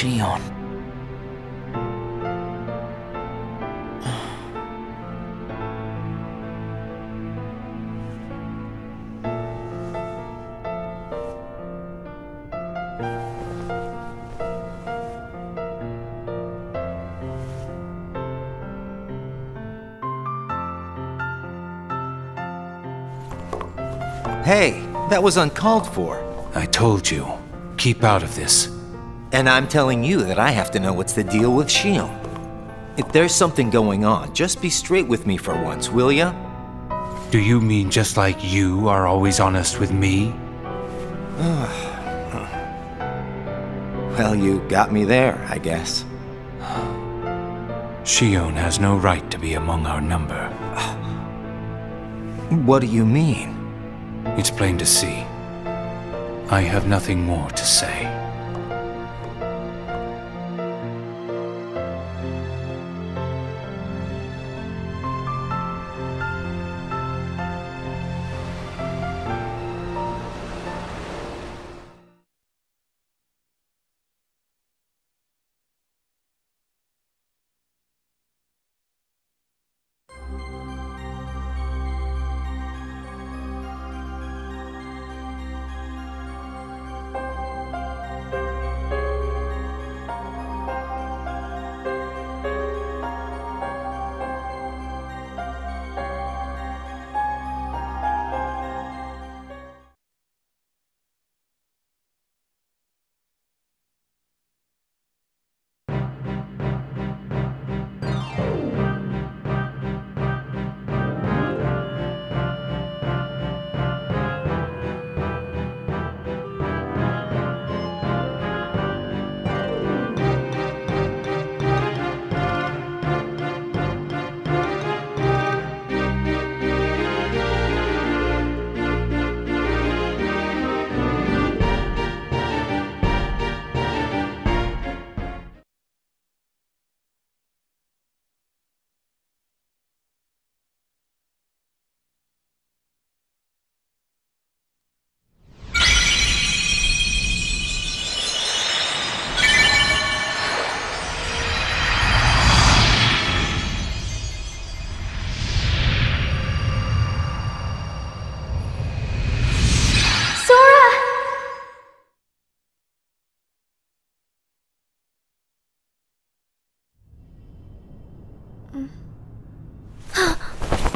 Shion. Hey, that was uncalled for. I told you, keep out of this. And I'm telling you that I have to know what's the deal with Shion. If there's something going on, just be straight with me for once, will ya? Do you mean just like you are always honest with me? Well, you got me there, I guess. Shion has no right to be among our number. What do you mean? It's plain to see. I have nothing more to say.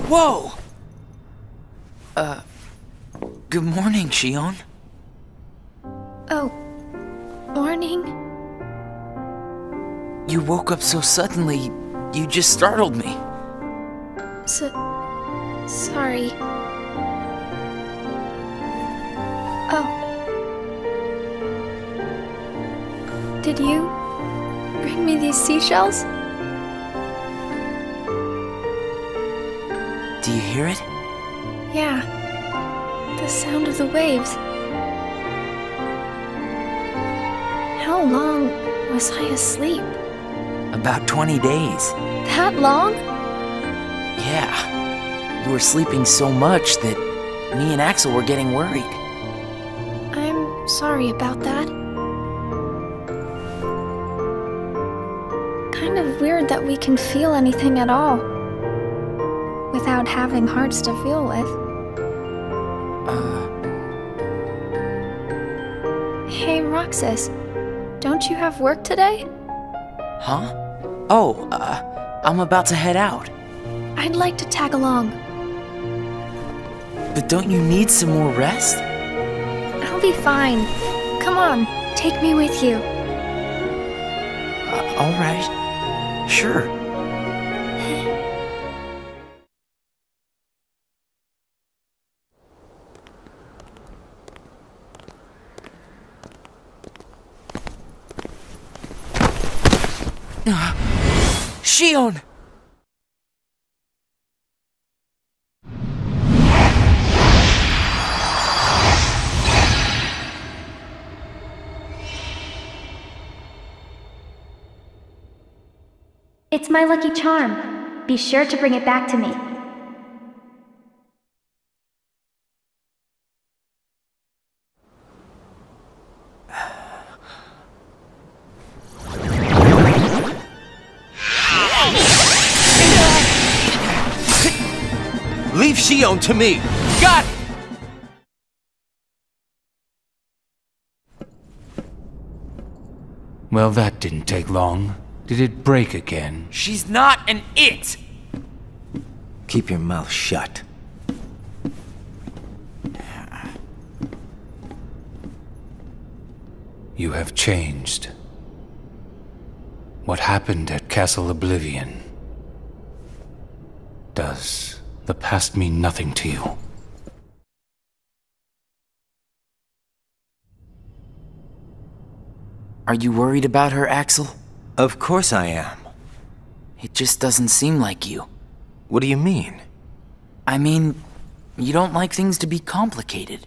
Whoa! Good morning, Shion. Oh, morning? You woke up so suddenly, you just startled me. Sorry. Oh. Did you bring me these seashells? Do you hear it? Yeah. The sound of the waves. How long was I asleep? About 20 days. That long? Yeah. You were sleeping so much that me and Axel were getting worried. I'm sorry about that. Kind of weird that we can feel anything at all without having hearts to feel with. Hey, Roxas, don't you have work today? Huh? Oh, I'm about to head out. I'd like to tag along. But don't you need some more rest? I'll be fine. Come on, take me with you. All right. Sure. Shion! It's my lucky charm. Be sure to bring it back to me. Leave Shion to me! Got it! Well, that didn't take long. Did it break again? She's not an it! Keep your mouth shut. You have changed. What happened at Castle Oblivion? Does the past mean nothing to you? Are you worried about her, Axel? Of course I am. It just doesn't seem like you. What do you mean? I mean, you don't like things to be complicated.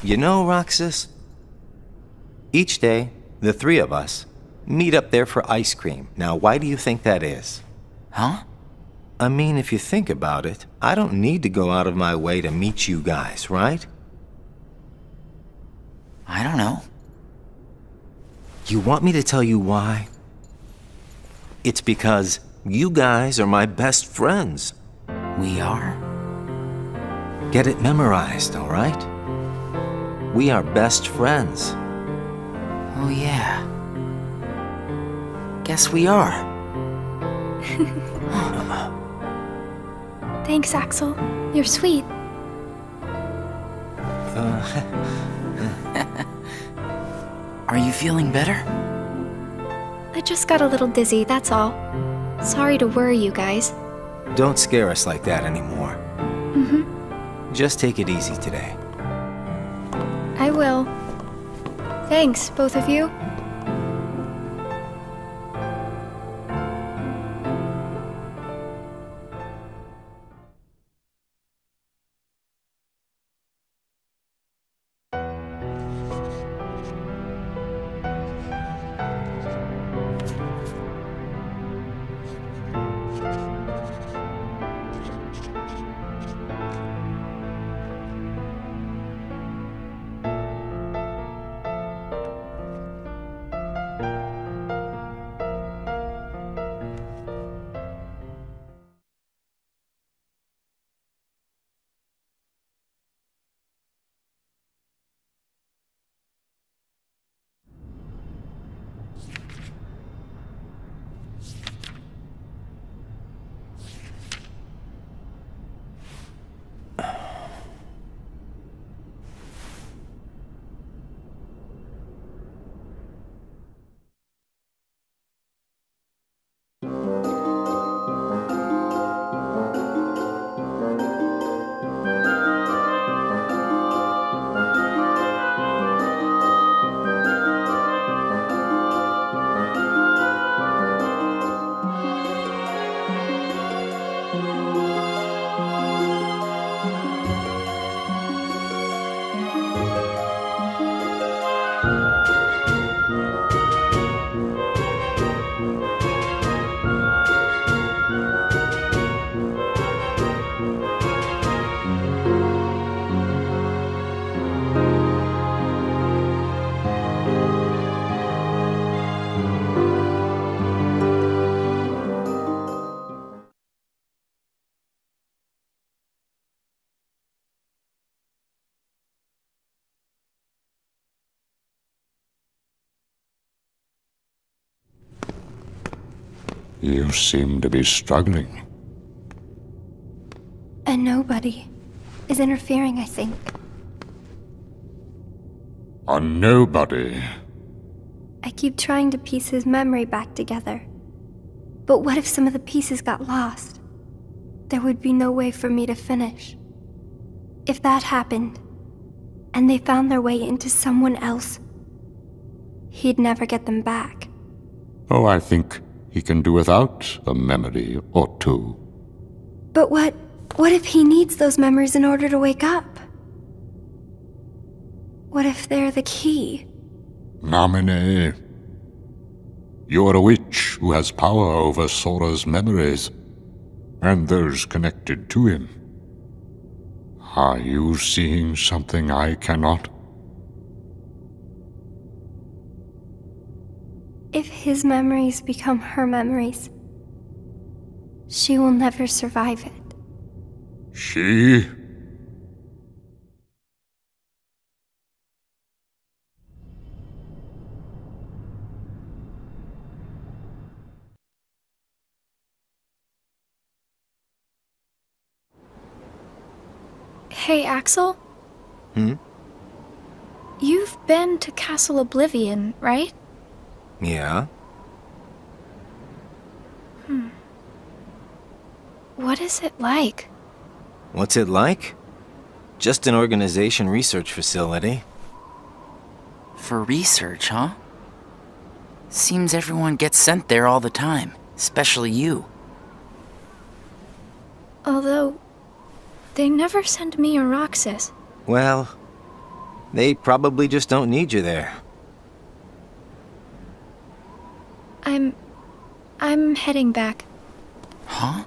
You know, Roxas, each day, the three of us meet up there for ice cream. Now, why do you think that is? Huh? I mean, if you think about it, I don't need to go out of my way to meet you guys, right? I don't know. You want me to tell you why? It's because you guys are my best friends. We are? Get it memorized, all right? We are best friends. Oh, yeah. Guess we are. Thanks, Axel. You're sweet. Are you feeling better? I just got a little dizzy, that's all. Sorry to worry you guys. Don't scare us like that anymore. Mm-hmm. Just take it easy today. I will. Thanks, both of you. You seem to be struggling. And nobody is interfering, I think. A nobody? I keep trying to piece his memory back together. But what if some of the pieces got lost? There would be no way for me to finish. If that happened, and they found their way into someone else, he'd never get them back. Oh, I think he can do without a memory or two. But what if he needs those memories in order to wake up? What if they're the key? Namine, you're a witch who has power over Sora's memories, and those connected to him. Are you seeing something I cannot? If his memories become her memories, she will never survive it. She? Hey, Axel? You've been to Castle Oblivion, right? Yeah? What is it like? What's it like? Just an organization research facility. For research, huh? Seems everyone gets sent there all the time, especially you. Although, they never send me or Roxas. Well, they probably just don't need you there. I'm heading back. Huh?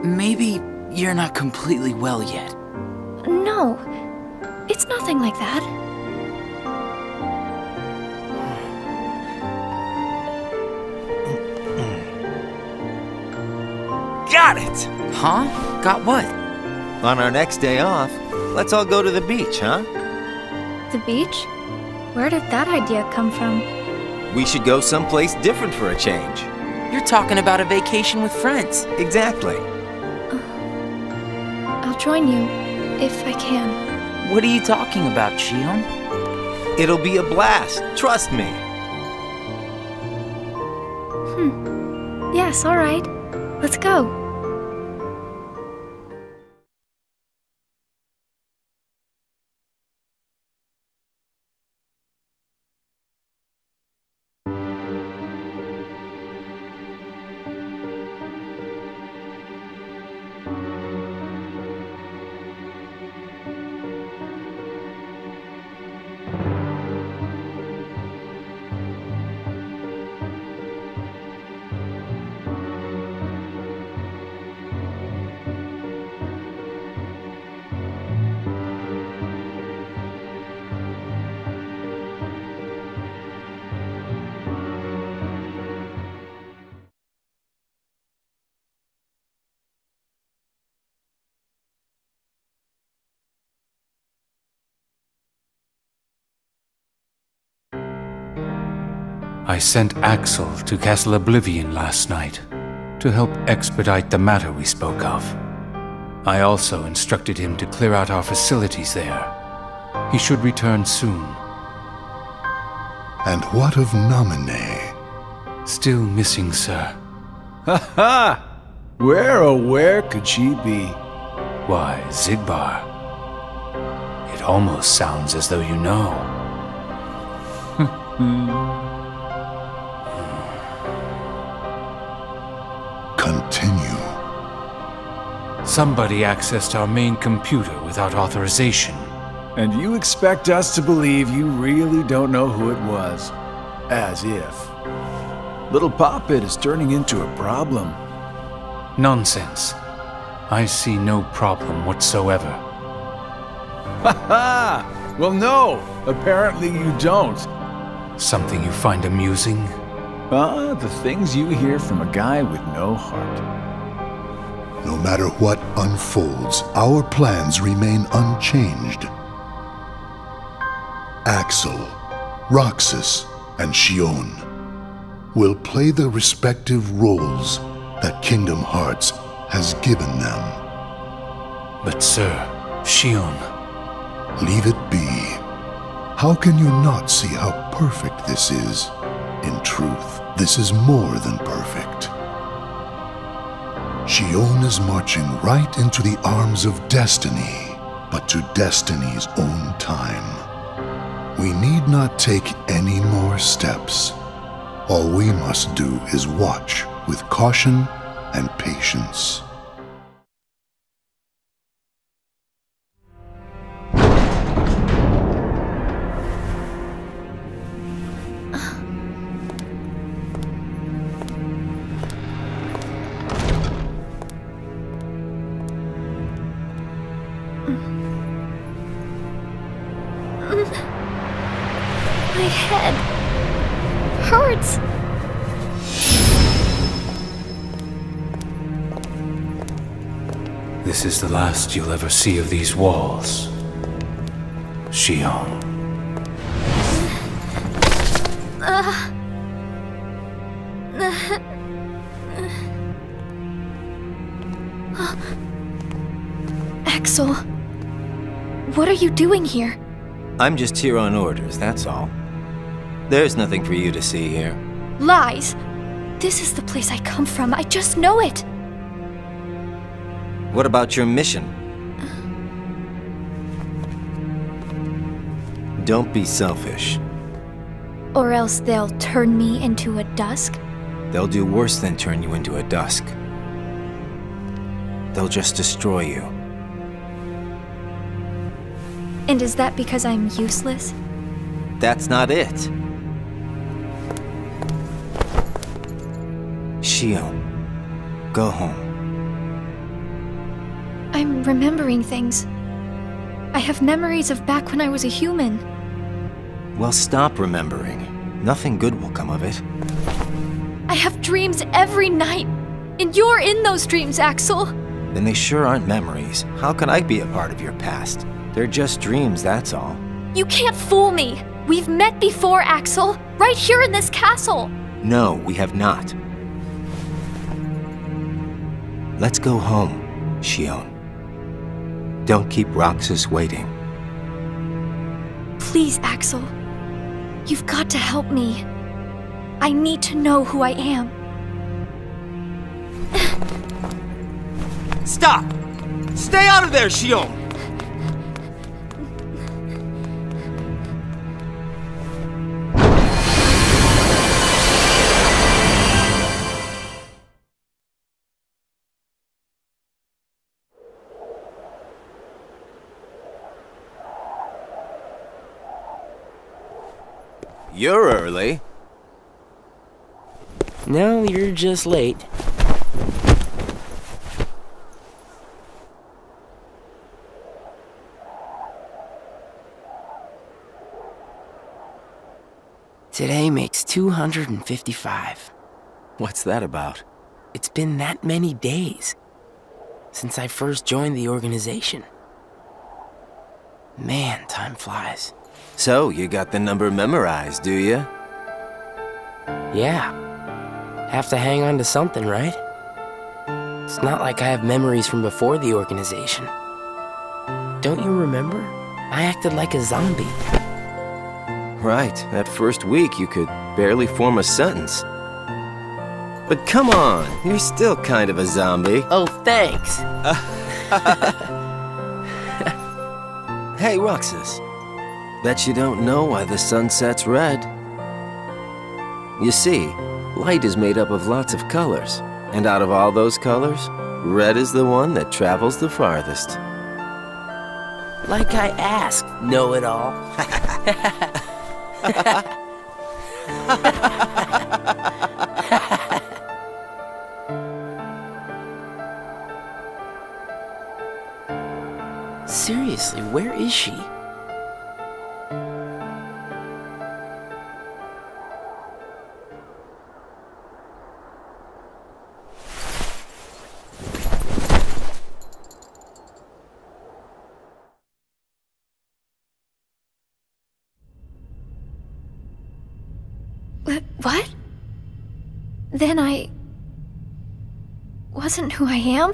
Maybe you're not completely well yet. No, it's nothing like that. Got it! Huh? Got what? On our next day off, let's all go to the beach, huh? The beach? Where did that idea come from? We should go someplace different for a change. You're talking about a vacation with friends. Exactly. I'll join you, if I can. What are you talking about, Shion? It'll be a blast, trust me. Yes, alright. Let's go. I sent Axel to Castle Oblivion last night to help expedite the matter we spoke of. I also instructed him to clear out our facilities there. He should return soon. And what of Namine? Still missing, sir. Ha ha! Where could she be? Why, Xigbar. It almost sounds as though you know. Continue. Somebody accessed our main computer without authorization. And you expect us to believe you really don't know who it was? As if. Little Poppet is turning into a problem. Nonsense. I see no problem whatsoever. Ha ha! Well, no, apparently you don't. Something you find amusing? The things you hear from a guy with no heart. No matter what unfolds, our plans remain unchanged. Axel, Roxas, and Xion will play the respective roles that Kingdom Hearts has given them. But sir, Xion... Leave it be. How can you not see how perfect this is? In truth, this is more than perfect. Xion is marching right into the arms of destiny, but to destiny's own time. We need not take any more steps. All we must do is watch with caution and patience. My head hurts. This is the last you'll ever see of these walls, Xion. Axel, what are you doing here? I'm just here on orders, that's all. There's nothing for you to see here. Lies! This is the place I come from. I just know it. What about your mission? Don't be selfish. Or else they'll turn me into a dusk? They'll do worse than turn you into a dusk. They'll just destroy you. And is that because I'm useless? That's not it. Xion, go home. I'm remembering things. I have memories of back when I was a human. Well, stop remembering. Nothing good will come of it. I have dreams every night. And you're in those dreams, Axel. Then they sure aren't memories. How can I be a part of your past? They're just dreams, that's all. You can't fool me. We've met before, Axel. Right here in this castle. No, we have not. Let's go home, Xion. Don't keep Roxas waiting. Please, Axel. You've got to help me. I need to know who I am. Stop! Stay out of there, Xion! You're early. No, you're just late. Today makes 255. What's that about? It's been that many days since I first joined the organization. Man, time flies. So, you got the number memorized, do you? Yeah. Have to hang on to something, right? It's not like I have memories from before the organization. Don't you remember? I acted like a zombie. Right. That first week, you could barely form a sentence. But come on, you're still kind of a zombie. Oh, thanks. Hey, Roxas. Bet you don't know why the sun sets red. You see, light is made up of lots of colors. And out of all those colors, red is the one that travels the farthest. Like I asked, know-it-all. Seriously, where is she? What? Then I... wasn't who I am?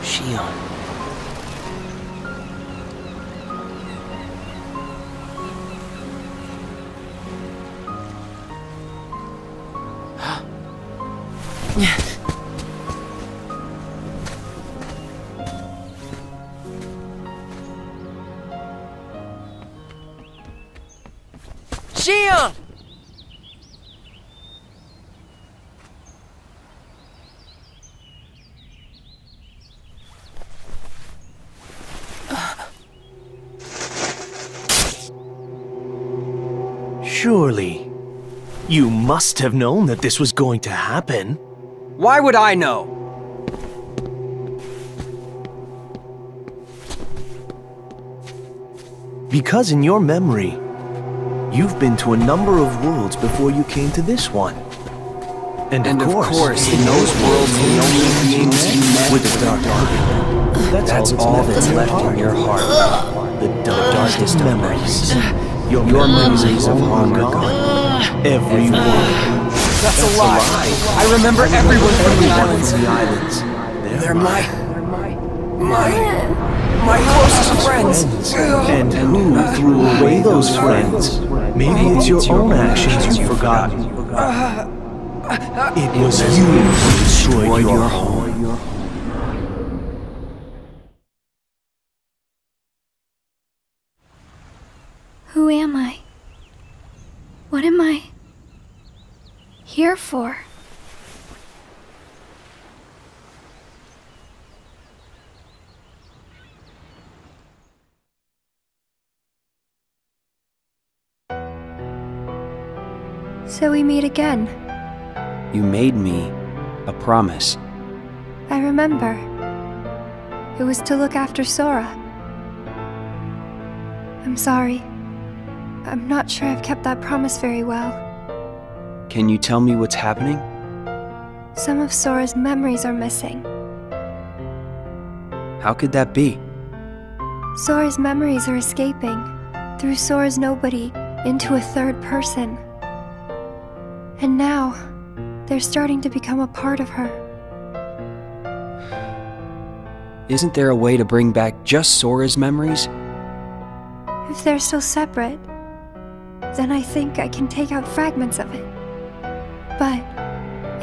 Shion. Shion! Surely, you must have known that this was going to happen. Why would I know? Because in your memory, you've been to a number of worlds before you came to this one. And of course, in those worlds, the only beings you met with the Dark Ark. That's all that's left in your heart. The darkest memories. Your memories of long gone. Everyone. That's a lie. I remember everyone from the islands. They're my closest friends. And who threw away those friends? Maybe it's your own actions you've forgotten. It was you who destroyed your home. Who am I? What am I here for? So we meet again. You made me a promise. I remember. It was to look after Sora. I'm sorry. I'm not sure I've kept that promise very well. Can you tell me what's happening? Some of Sora's memories are missing. How could that be? Sora's memories are escaping through Sora's nobody into a third person. And now, they're starting to become a part of her. Isn't there a way to bring back just Sora's memories? If they're still separate, then I think I can take out fragments of it. But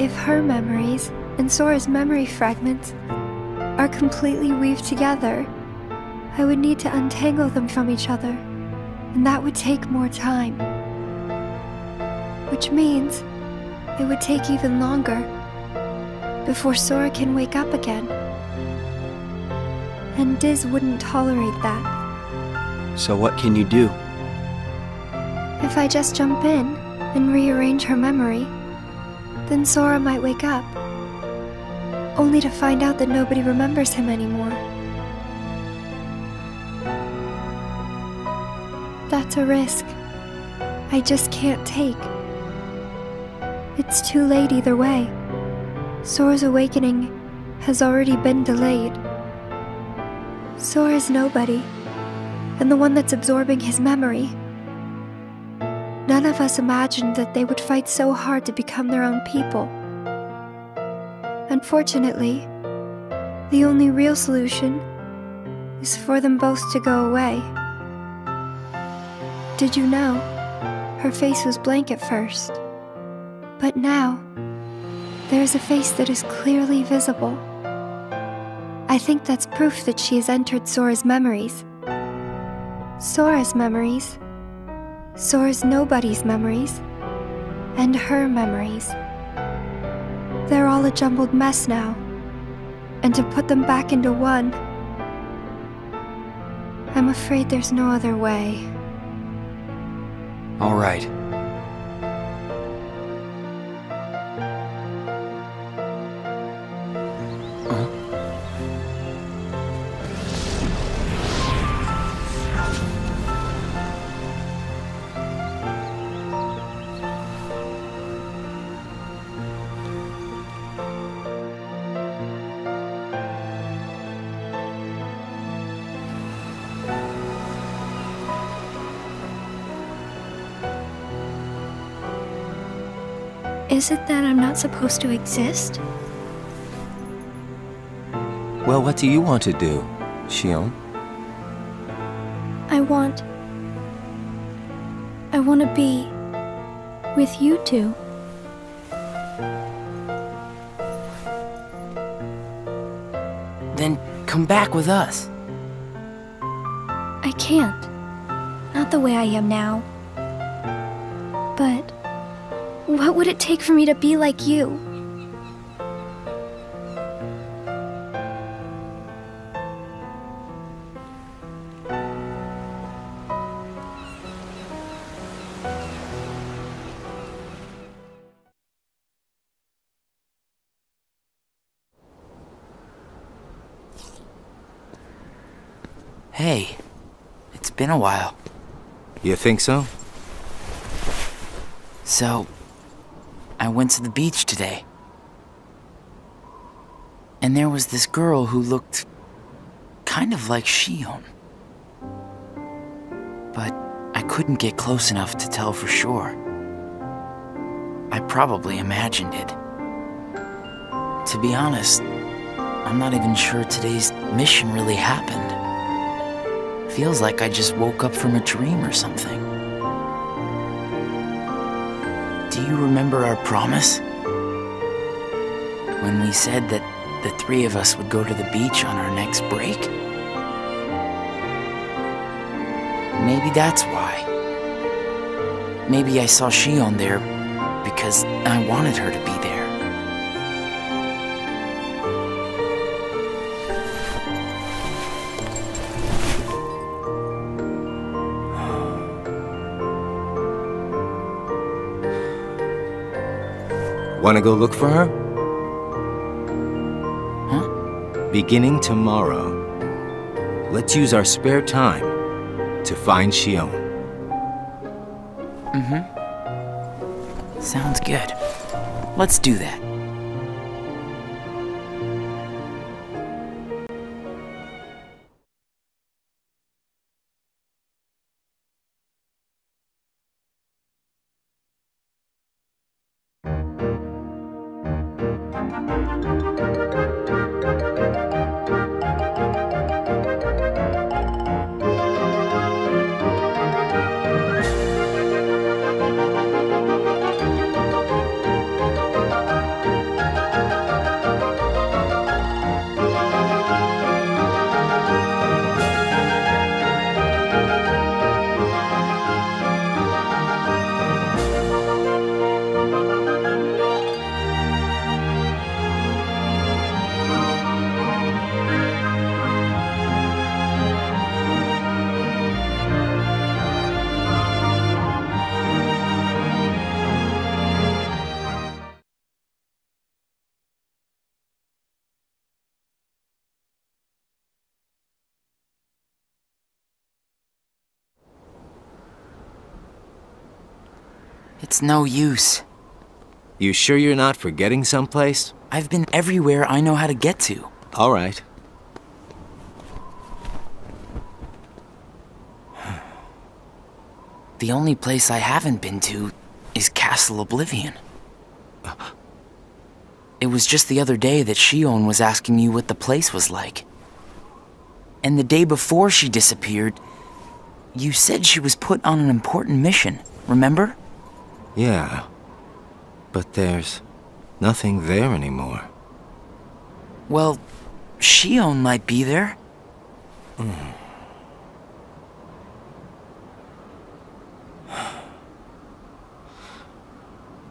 if her memories and Sora's memory fragments are completely weaved together, I would need to untangle them from each other, and that would take more time. Which means it would take even longer before Sora can wake up again. And Diz wouldn't tolerate that. So what can you do? If I just jump in and rearrange her memory, then Sora might wake up, only to find out that nobody remembers him anymore. That's a risk I just can't take. It's too late either way. Sora's awakening has already been delayed. Sora's nobody, and the one that's absorbing his memory. None of us imagined that they would fight so hard to become their own people. Unfortunately, the only real solution is for them both to go away. Did you know? Her face was blank at first. But now, there is a face that is clearly visible. I think that's proof that she has entered Sora's memories. Sora's memories. Sora's nobody's memories. And her memories. They're all a jumbled mess now. And to put them back into one, I'm afraid there's no other way. All right. Is it that I'm not supposed to exist? Well, what do you want to do, Xion? I want to be with you two. Then come back with us. I can't. Not the way I am now. But what would it take for me to be like you? Hey, it's been a while. You think so? So, I went to the beach today. And there was this girl who looked kind of like Xion. But I couldn't get close enough to tell for sure. I probably imagined it. To be honest, I'm not even sure today's mission really happened. Feels like I just woke up from a dream or something. Do you remember our promise? When we said that the three of us would go to the beach on our next break? Maybe that's why. Maybe I saw Xion there because I wanted her to be there. Wanna go look for her? Huh? Beginning tomorrow, let's use our spare time to find Xion. Sounds good. Let's do that. It's no use. You sure you're not forgetting someplace? I've been everywhere I know how to get to. All right. The only place I haven't been to is Castle Oblivion. It was just the other day that Xion was asking you what the place was like. And the day before she disappeared, you said she was put on an important mission, remember? Yeah. But there's nothing there anymore. Well, Xion might be there.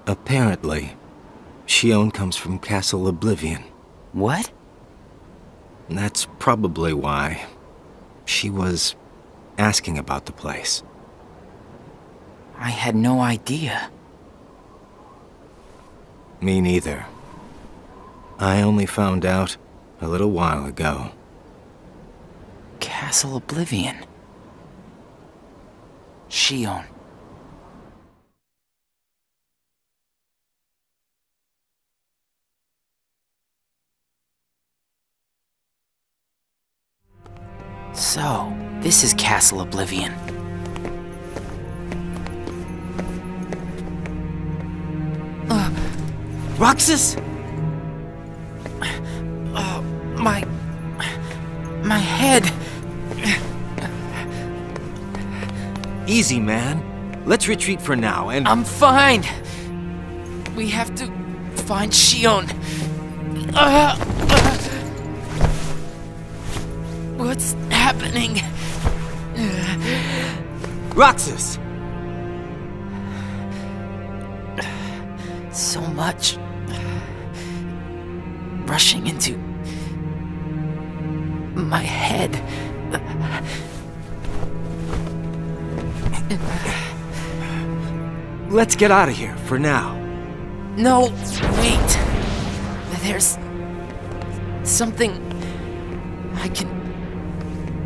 Apparently, Xion comes from Castle Oblivion. What? That's probably why she was asking about the place. I had no idea. Me neither. I only found out a little while ago. Castle Oblivion. Xion. So, this is Castle Oblivion. Roxas? My head. Easy, man. Let's retreat for now and... I'm fine. We have to find Xion. What's happening? Roxas! So much rushing into my head. Let's get out of here for now. No, wait. There's something I can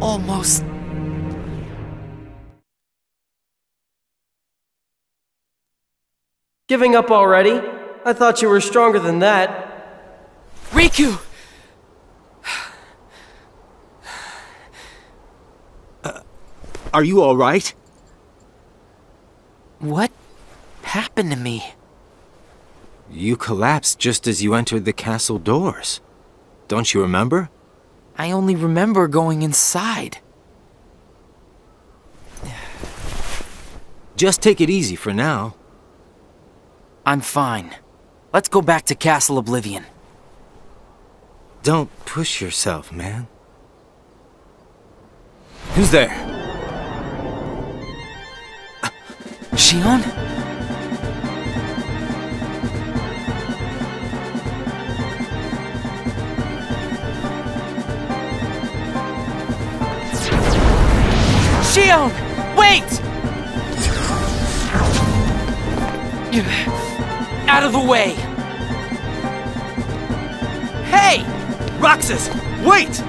almost... Giving up already? I thought you were stronger than that. Riku! Are you all right? What happened to me? You collapsed just as you entered the castle doors. Don't you remember? I only remember going inside. Just take it easy for now. I'm fine. Let's go back to Castle Oblivion. Don't push yourself, man. Who's there? Xion? Xion! Wait! Out of the way! Hey! Roxas! Wait!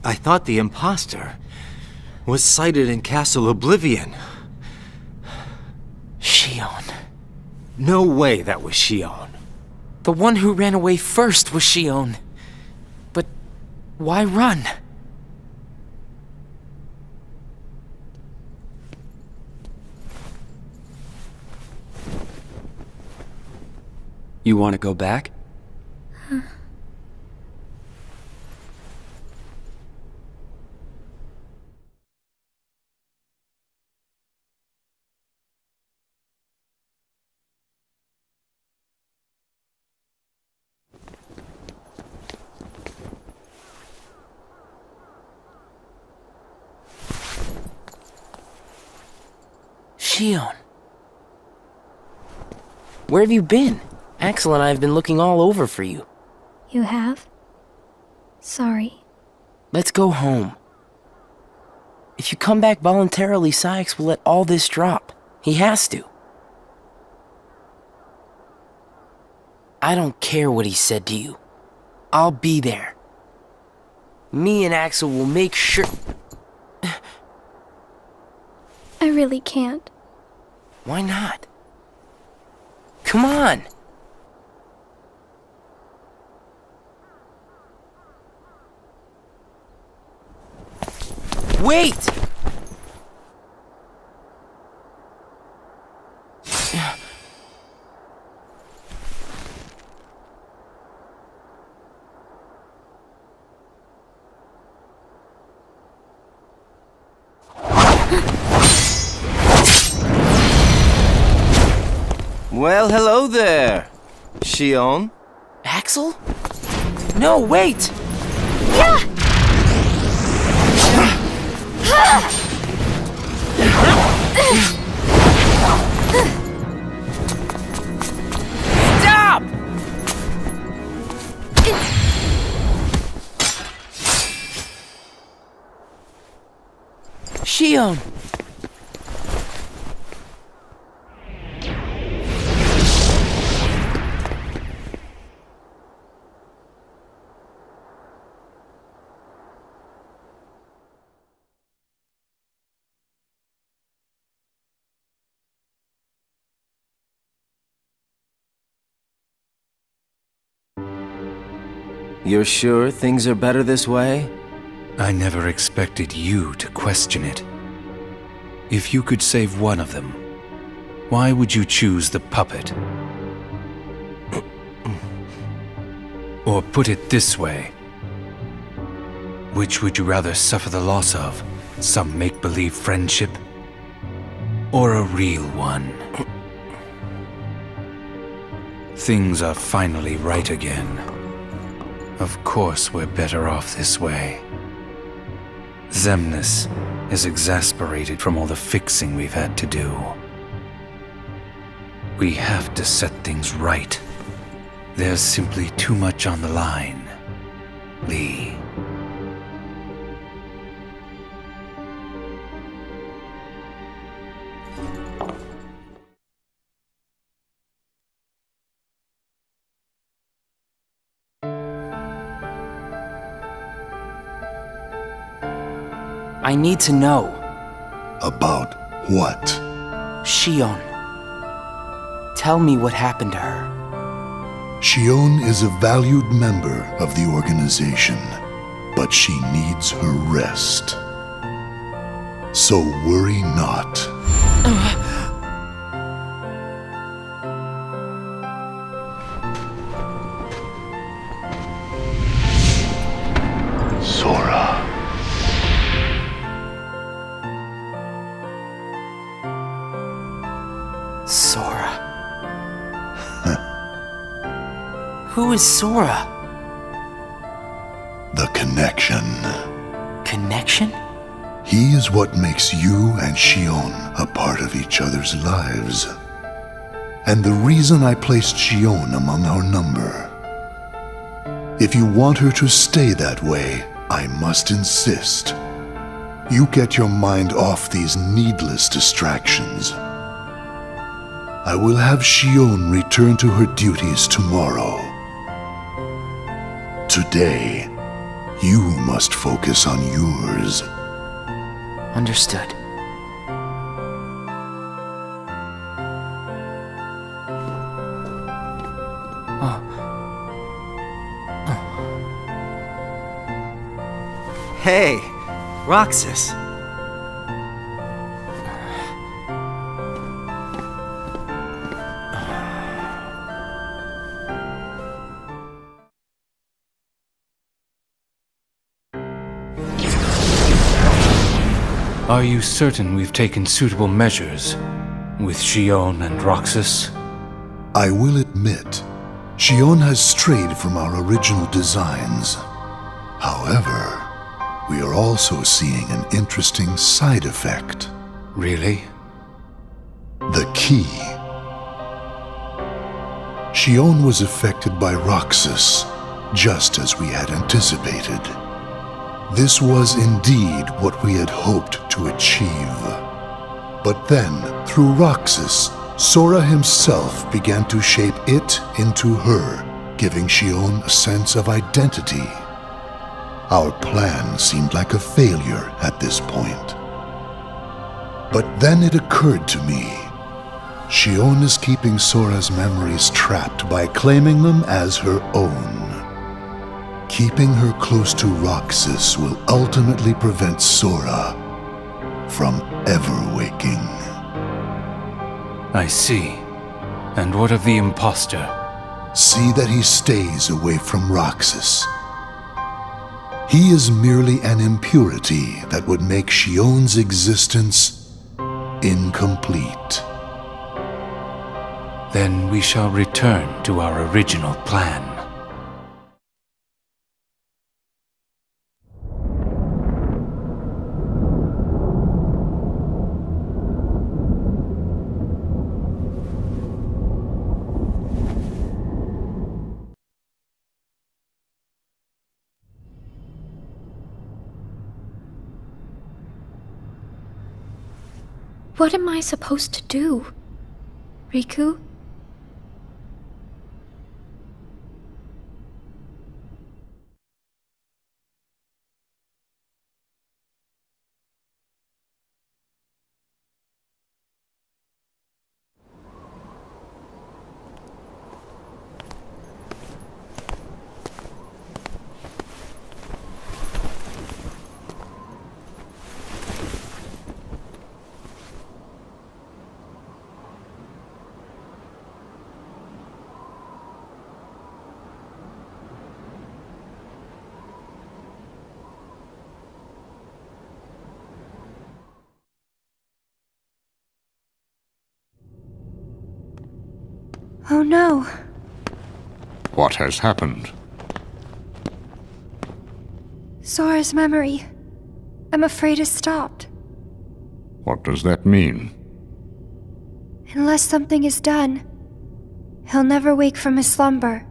I thought the imposter was sighted in Castle Oblivion. Xion. No way that was Xion. The one who ran away first was Xion. But why run? You want to go back? Xion. Where have you been? Axel and I have been looking all over for you. You have? Sorry. Let's go home. If you come back voluntarily, Sykes will let all this drop. He has to. I don't care what he said to you. I'll be there. Me and Axel will make sure... I really can't. Why not? Come on! Wait! Well, hello there, Xion. Axel? No, wait! Yeah! Stop! Xion! You're sure things are better this way? I never expected you to question it. If you could save one of them, why would you choose the puppet? Or put it this way, which would you rather suffer the loss of? Some make-believe friendship? Or a real one? Things are finally right again. Of course we're better off this way. Xemnas is exasperated from all the fixing we've had to do. We have to set things right. There's simply too much on the line, Li. I need to know. About what? Xion. Tell me what happened to her. Xion is a valued member of the organization, but she needs her rest. So worry not. Sora. Sora. Who is Sora? The connection. Connection? He is what makes you and Xion a part of each other's lives. And the reason I placed Xion among our number. If you want her to stay that way, I must insist. You get your mind off these needless distractions. I will have Xion return to her duties tomorrow. Today, you must focus on yours. Understood. Hey, Roxas. Are you certain we've taken suitable measures with Xion and Roxas? I will admit, Xion has strayed from our original designs. However, we are also seeing an interesting side effect. Really? The key. Xion was affected by Roxas, just as we had anticipated. This was indeed what we had hoped to achieve. But then, through Roxas, Sora himself began to shape it into her, giving Xion a sense of identity. Our plan seemed like a failure at this point. But then it occurred to me, Xion is keeping Sora's memories trapped by claiming them as her own. Keeping her close to Roxas will ultimately prevent Sora from ever waking. I see. And what of the imposter? See that he stays away from Roxas. He is merely an impurity that would make Xion's existence incomplete. Then we shall return to our original plan. What am I supposed to do, Riku? Oh no. What has happened? Sora's memory. I'm afraid it's stopped. What does that mean? Unless something is done, he'll never wake from his slumber.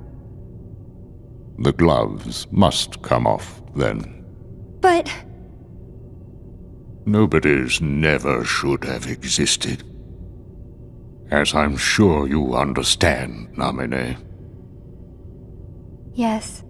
The gloves must come off, then. But... Nobody's never should have existed. As I'm sure you understand, Namine. Yes.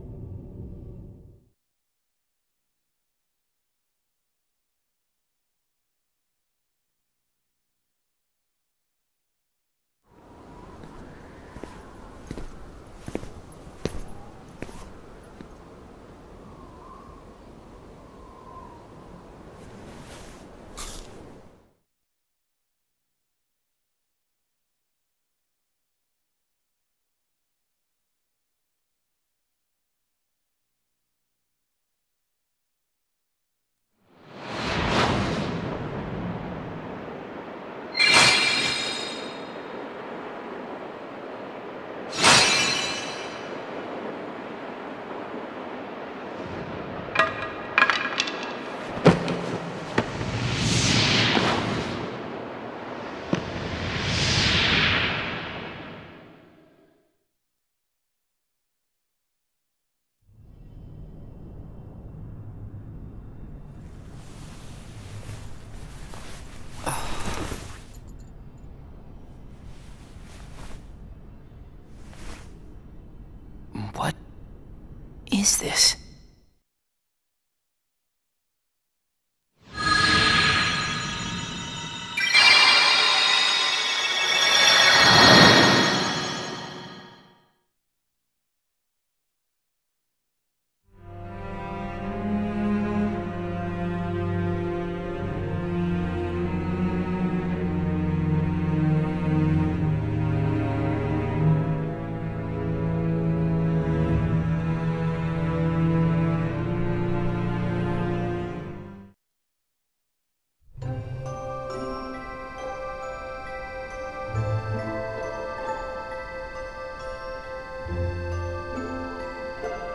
What is this?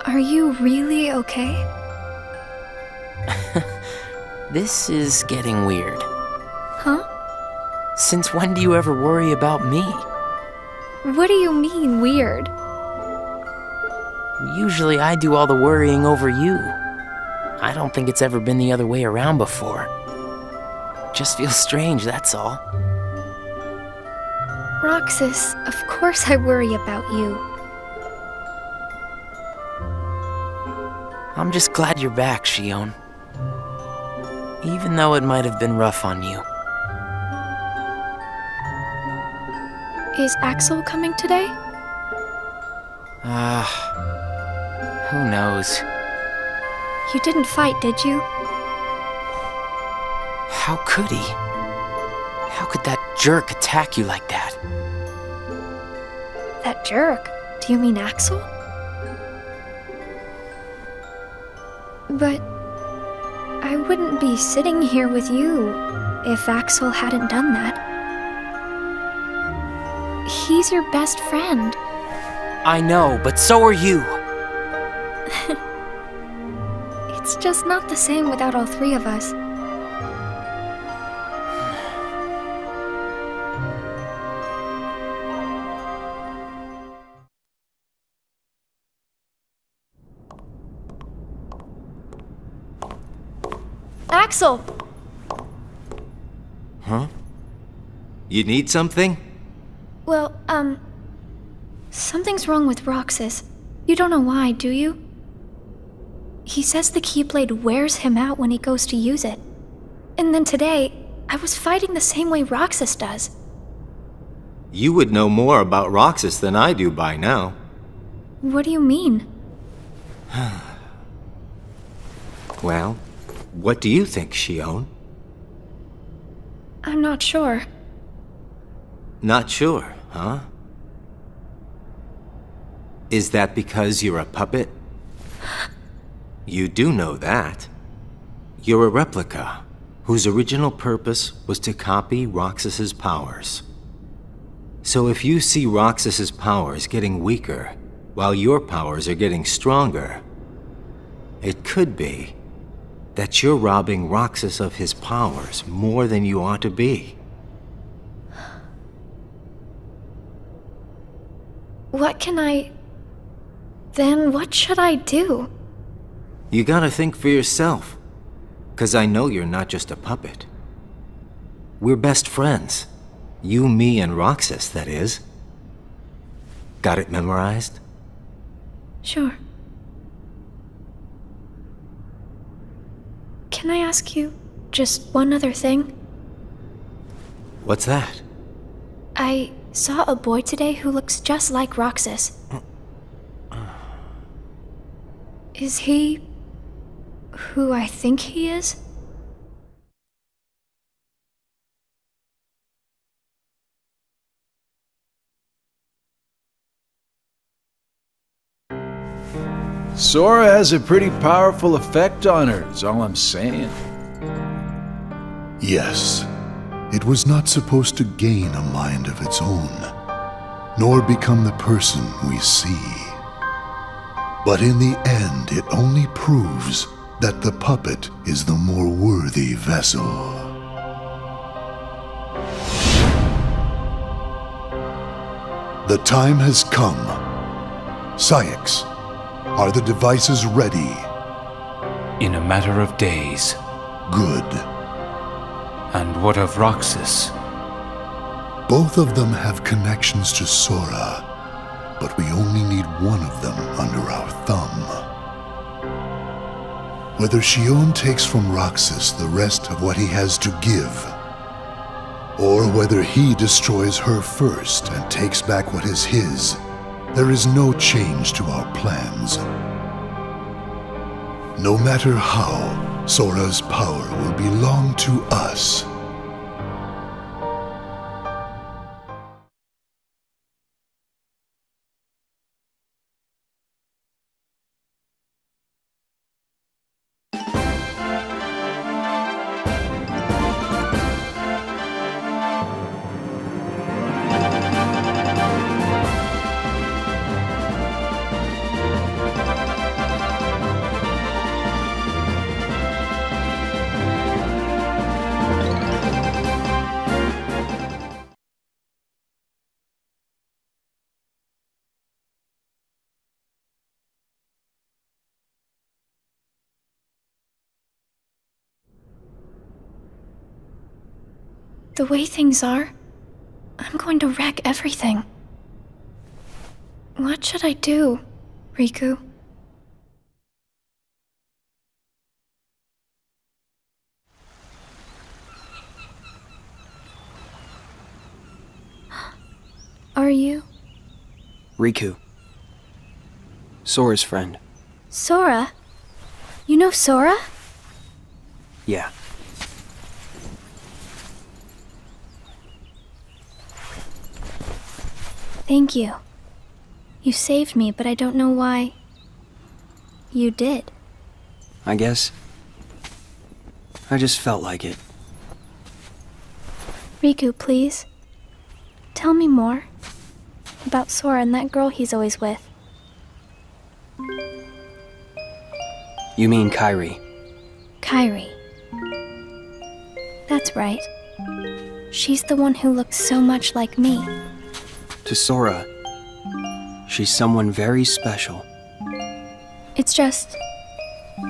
Are you really okay? This is getting weird. Huh? Since when do you ever worry about me? What do you mean, weird? Usually I do all the worrying over you. I don't think it's ever been the other way around before. Just feels strange, that's all. Roxas, of course I worry about you. I'm just glad you're back, Xion. Even though it might have been rough on you. Is Axel coming today? Who knows? You didn't fight, did you? How could he? How could that jerk attack you like that? That jerk? Do you mean Axel? But I wouldn't be sitting here with you if Axel hadn't done that. He's your best friend. I know, but so are you. It's just not the same without all three of us. Axel! Huh? You need something? Well, something's wrong with Roxas. You don't know why, do you? He says the Keyblade wears him out when he goes to use it. And then today, I was fighting the same way Roxas does. You would know more about Roxas than I do by now. What do you mean? Well, what do you think, Xion? I'm not sure. Not sure, huh? Is that because you're a puppet? You do know that. You're a replica, whose original purpose was to copy Roxas's powers. So if you see Roxas's powers getting weaker, while your powers are getting stronger, it could be that you're robbing Roxas of his powers more than you ought to be. Then what should I do? You gotta think for yourself, 'cause I know you're not just a puppet. We're best friends. You, me, and Roxas, that is. Got it memorized? Sure. Can I ask you just one other thing? What's that? I saw a boy today who looks just like Roxas. Is he who I think he is? Sora has a pretty powerful effect on her, is all I'm saying. Yes, it was not supposed to gain a mind of its own, nor become the person we see. But in the end, it only proves that the puppet is the more worthy vessel. The time has come. Saïx, are the devices ready? In a matter of days. Good. And what of Roxas? Both of them have connections to Sora, but we only need one of them under our thumb. Whether Xion takes from Roxas the rest of what he has to give, or whether he destroys her first and takes back what is his, there is no change to our plans. No matter how, Sora's power will belong to us. The way things are, I'm going to wreck everything. What should I do, Riku? Are you? Riku. Sora's friend. Sora? You know Sora? Yeah. Thank you. You saved me, but I don't know why you did. I guess I just felt like it. Riku, please. Tell me more about Sora and that girl he's always with. You mean Kairi? Kairi. That's right. She's the one who looks so much like me. To Sora, she's someone very special. It's just,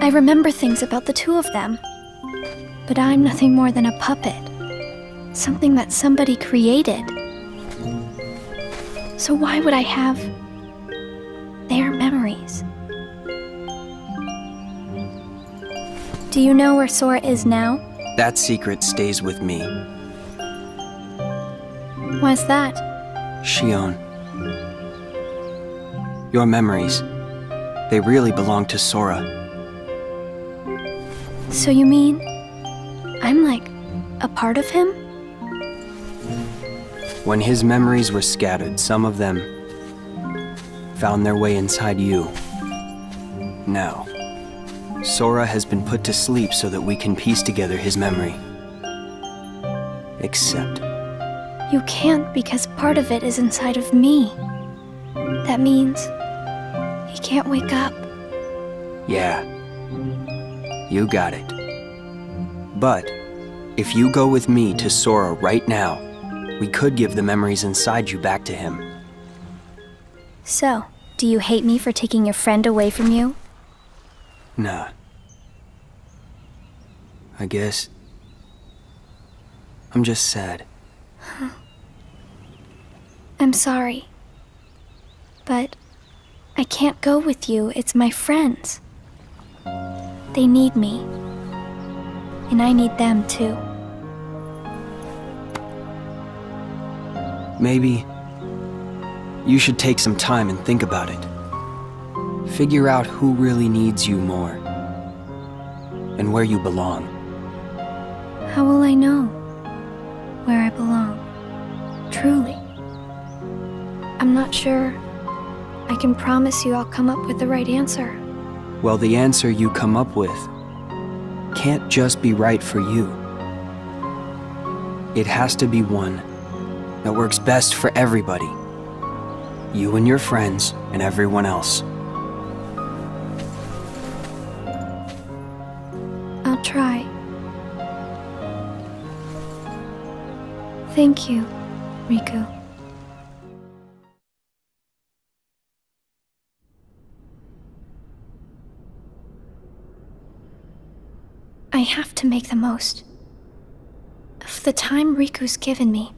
I remember things about the two of them. But I'm nothing more than a puppet. Something that somebody created. So why would I have their memories? Do you know where Sora is now? That secret stays with me. Why's that? Xion. Your memories, they really belong to Sora. So you mean I'm like a part of him? When his memories were scattered, some of them found their way inside you. Now, Sora has been put to sleep so that we can piece together his memory. Except... You can't because part of it is inside of me. That means he can't wake up. Yeah, you got it. But if you go with me to Sora right now, we could give the memories inside you back to him. So, do you hate me for taking your friend away from you? Nah. I guess I'm just sad. I'm sorry. But I can't go with you. It's my friends. They need me. And I need them too. Maybe you should take some time and think about it. Figure out who really needs you more. And where you belong. How will I know where I belong? Truly. I'm not sure I can promise you I'll come up with the right answer. Well, the answer you come up with can't just be right for you. It has to be one that works best for everybody. You and your friends and everyone else. I'll try. Thank you, Riku. I have to make the most of the time Riku's given me.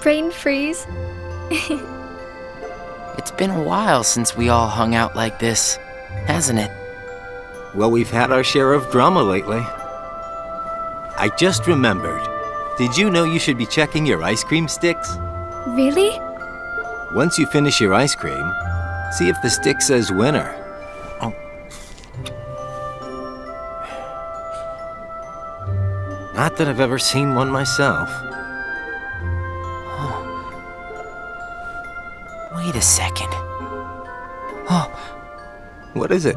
Brain freeze. It's been a while since we all hung out like this, hasn't it? Well, we've had our share of drama lately. I just remembered. Did you know you should be checking your ice cream sticks? Really? Once you finish your ice cream, see if the stick says winner. Oh. Not that I've ever seen one myself. Wait a second. Oh. What is it?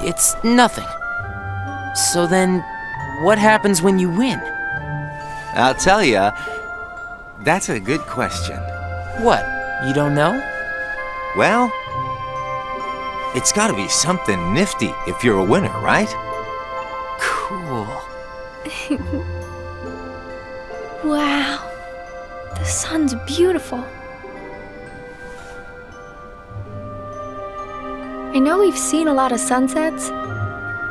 It's nothing. So then, what happens when you win? I'll tell ya. That's a good question. What? You don't know? Well, it's gotta be something nifty if you're a winner, right? Cool. Wow. The sun's beautiful. I know we've seen a lot of sunsets,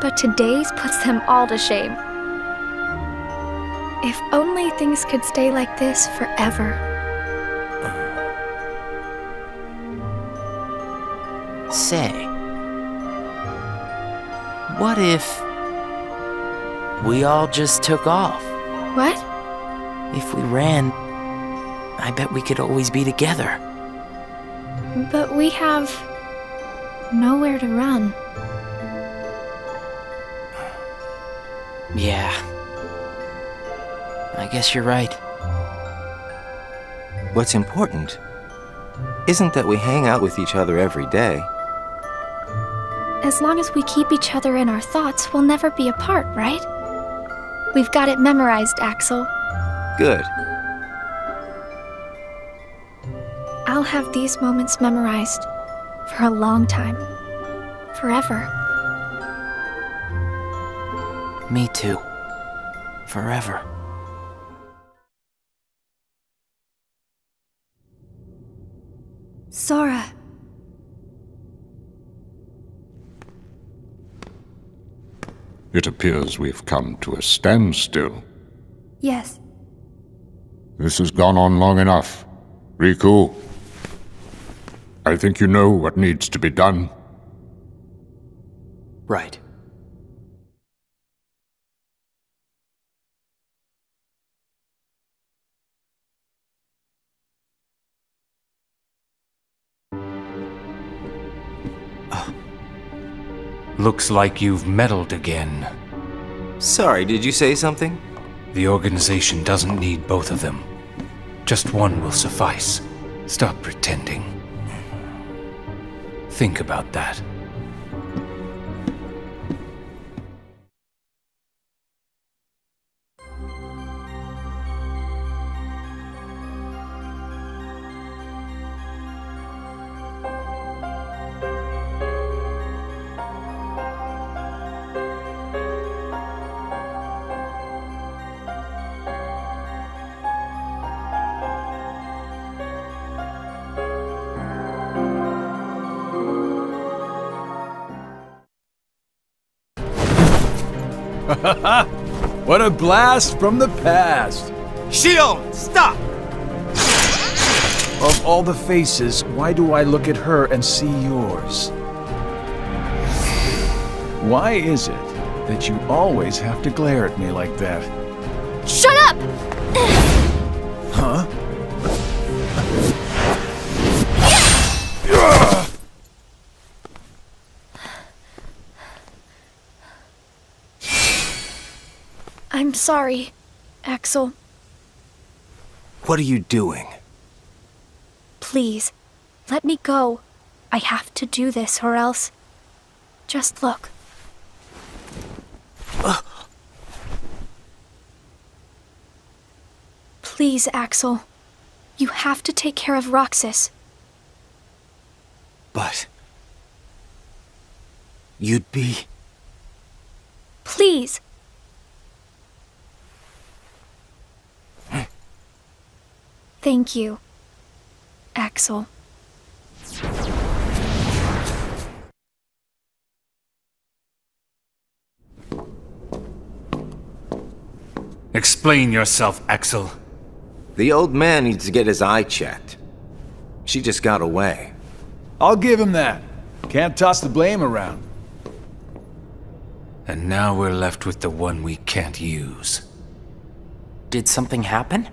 but today's puts them all to shame. If only things could stay like this forever. Say, what if we all just took off? What? If we ran, I bet we could always be together. But we have nowhere to run. Yeah. I guess you're right. What's important isn't that we hang out with each other every day. As long as we keep each other in our thoughts, we'll never be apart, right? We've got it memorized, Axel. Good. I'll have these moments memorized for a long time. Forever. Me too. Forever. Sora. It appears we've come to a standstill. Yes. This has gone on long enough. Riku, I think you know what needs to be done. Right. Looks like you've meddled again. Sorry, did you say something? The organization doesn't need both of them. Just one will suffice. Stop pretending. Think about that. What a blast from the past! Shion, stop! Of all the faces, why do I look at her and see yours? Why is it that you always have to glare at me like that? Shut up! Huh? I'm sorry, Axel. What are you doing? Please, let me go. I have to do this or else... Just look. Please, Axel. You have to take care of Roxas. But... you'd be... Please! Thank you, Axel. Explain yourself, Axel. The old man needs to get his eye checked. She just got away. I'll give him that. Can't toss the blame around. And now we're left with the one we can't use. Did something happen?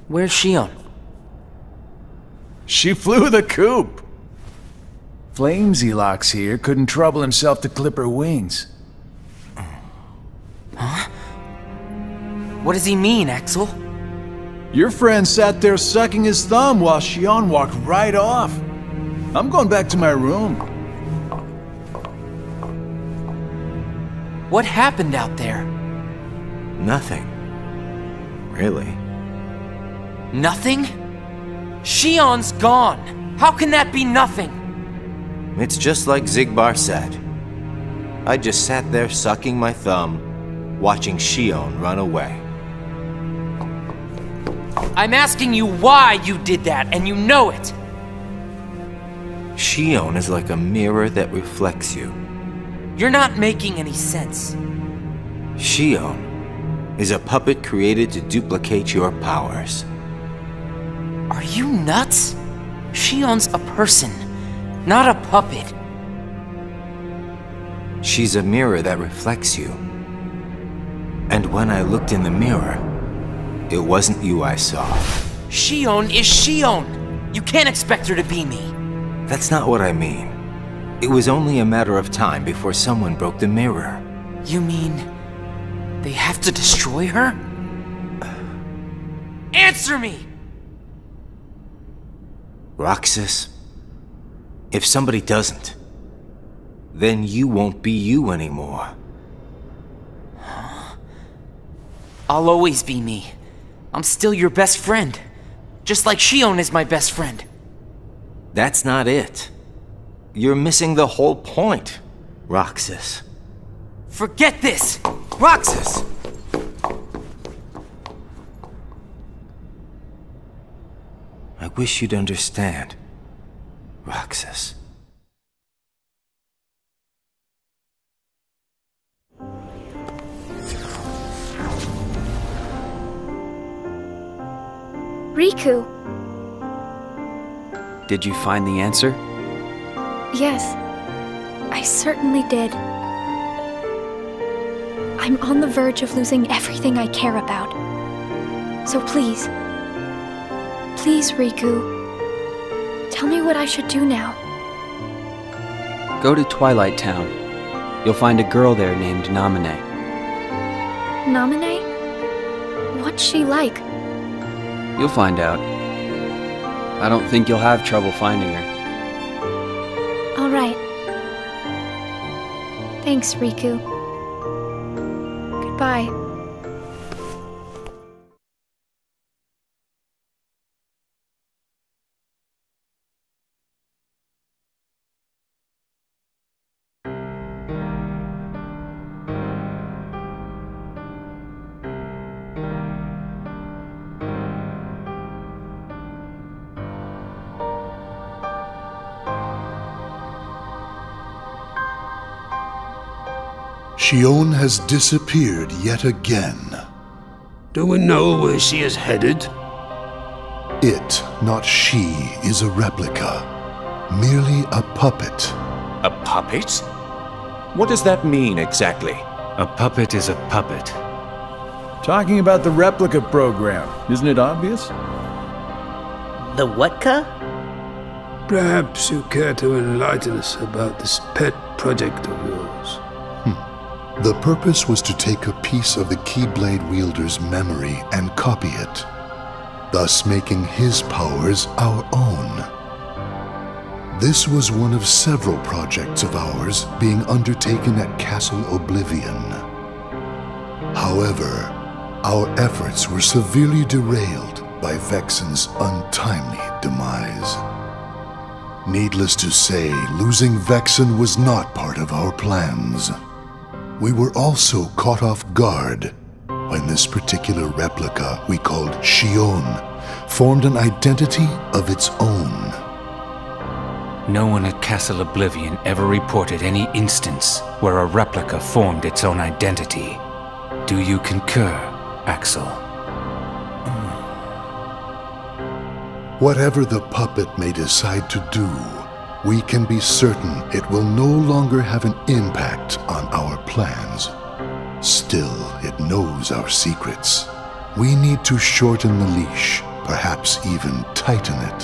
Where's Shion? She flew the coop. Flamesylox here couldn't trouble himself to clip her wings. Huh? What does he mean, Axel? Your friend sat there sucking his thumb while Shion walked right off. I'm going back to my room. What happened out there? Nothing. Really. Nothing? Shion's gone! How can that be nothing? It's just like Xigbar said. I just sat there sucking my thumb, watching Shion run away. I'm asking you why you did that, and you know it! Shion is like a mirror that reflects you. You're not making any sense. Shion is a puppet created to duplicate your powers. Are you nuts? Shion's a person, not a puppet. She's a mirror that reflects you. And when I looked in the mirror, it wasn't you I saw. Shion is Shion! You can't expect her to be me. That's not what I mean. It was only a matter of time before someone broke the mirror. You mean they have to destroy her? Answer me! Roxas, if somebody doesn't, then you won't be you anymore. I'll always be me. I'm still your best friend. Just like Shion is my best friend. That's not it. You're missing the whole point, Roxas. Forget this! Roxas! I wish you'd understand, Roxas. Riku. Did you find the answer? Yes, I certainly did. I'm on the verge of losing everything I care about. So please, please, Riku, tell me what I should do now. Go to Twilight Town. You'll find a girl there named Namine. Namine? What's she like? You'll find out. I don't think you'll have trouble finding her. All right. Thanks, Riku. Goodbye. Shion has disappeared yet again. Do we know where she is headed? It, not she, is a replica. Merely a puppet. A puppet? What does that mean exactly? A puppet is a puppet. Talking about the replica program, isn't it obvious? The what-ca? Perhaps you care to enlighten us about this pet project of yours. The purpose was to take a piece of the Keyblade wielder's memory and copy it, thus making his powers our own. This was one of several projects of ours being undertaken at Castle Oblivion. However, our efforts were severely derailed by Vexen's untimely demise. Needless to say, losing Vexen was not part of our plans. We were also caught off guard when this particular replica we called Shion formed an identity of its own. No one at Castle Oblivion ever reported any instance where a replica formed its own identity. Do you concur, Axel? Whatever the puppet may decide to do, we can be certain it will no longer have an impact on our plans. Still, it knows our secrets. We need to shorten the leash, perhaps even tighten it.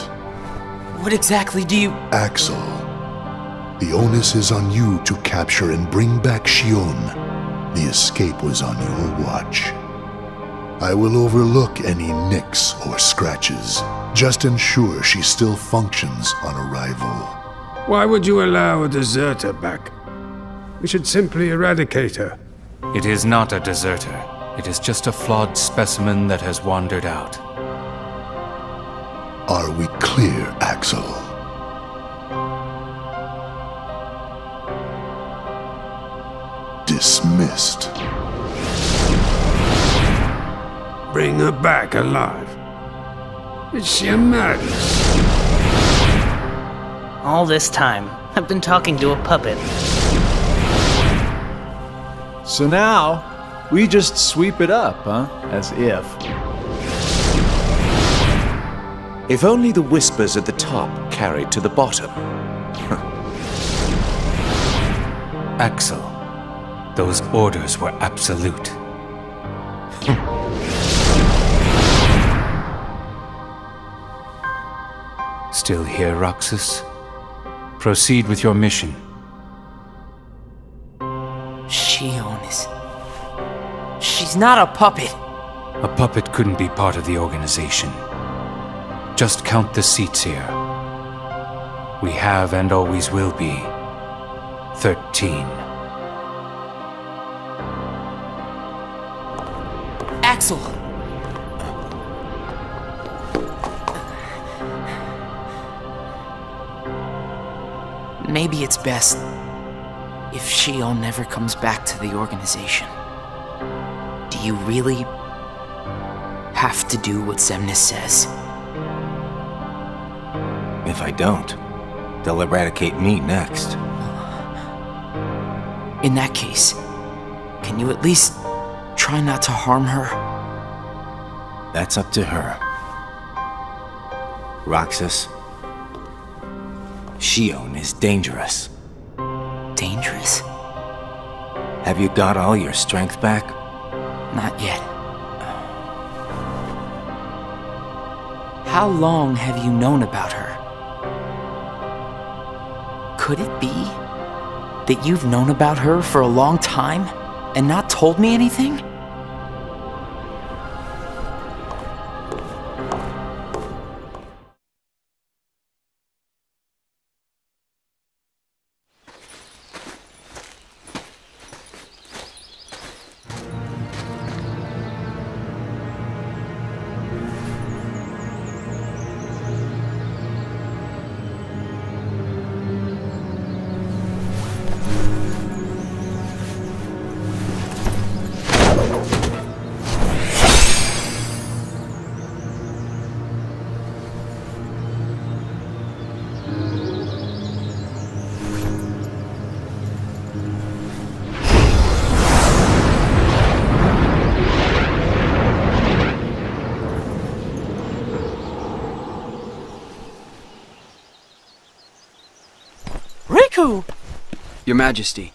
What exactly do you... Axel, the onus is on you to capture and bring back Xion. The escape was on your watch. I will overlook any nicks or scratches. Just ensure she still functions on arrival. Why would you allow a deserter back? We should simply eradicate her. It is not a deserter. It is just a flawed specimen that has wandered out. Are we clear, Axel? Dismissed. Bring her back alive. Is she a madness? All this time, I've been talking to a puppet. So now, we just sweep it up, huh? As if. If only the whispers at the top carried to the bottom. Axel, those orders were absolute. Still here, Roxas? Proceed with your mission. Xion is... She's not a puppet. A puppet couldn't be part of the organization. Just count the seats here. We have and always will be 13. Axel! Maybe it's best if Xion never comes back to the organization. Do you really have to do what Xemnas says? If I don't, they'll eradicate me next. In that case, can you at least try not to harm her? That's up to her. Roxas, Xion is dangerous. Dangerous? Have you got all your strength back? Not yet. How long have you known about her? Could it be that you've known about her for a long time and not told me anything? Riku! Your Majesty.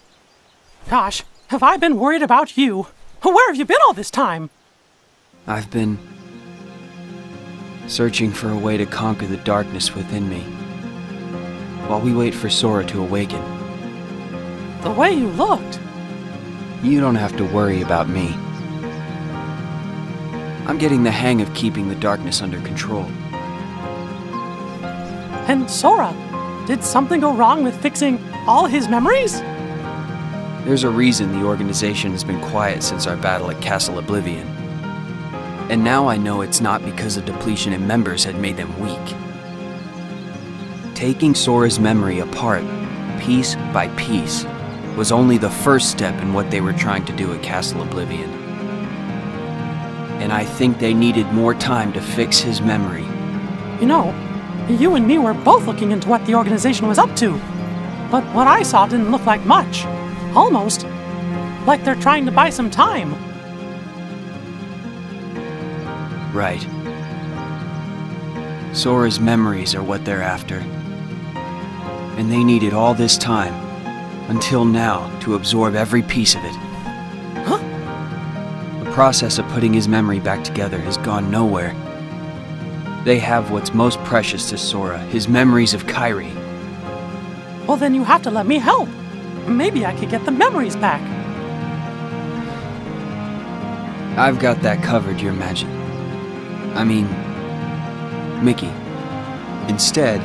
Gosh, have I been worried about you? Where have you been all this time? I've been searching for a way to conquer the darkness within me, while we wait for Sora to awaken. The way you looked. You don't have to worry about me. I'm getting the hang of keeping the darkness under control. And Sora, did something go wrong with fixing all his memories? There's a reason the organization has been quiet since our battle at Castle Oblivion. And now I know it's not because a depletion in members had made them weak. Taking Sora's memory apart, piece by piece, was only the first step in what they were trying to do at Castle Oblivion. And I think they needed more time to fix his memory. You know, you and me were both looking into what the organization was up to. But what I saw didn't look like much. Almost like they're trying to buy some time. Right. Sora's memories are what they're after. And they needed all this time, until now, to absorb every piece of it. Huh? The process of putting his memory back together has gone nowhere. They have what's most precious to Sora, his memories of Kairi. Well, then you have to let me help. Maybe I could get the memories back. I've got that covered, your magic. I mean, Mickey. Instead,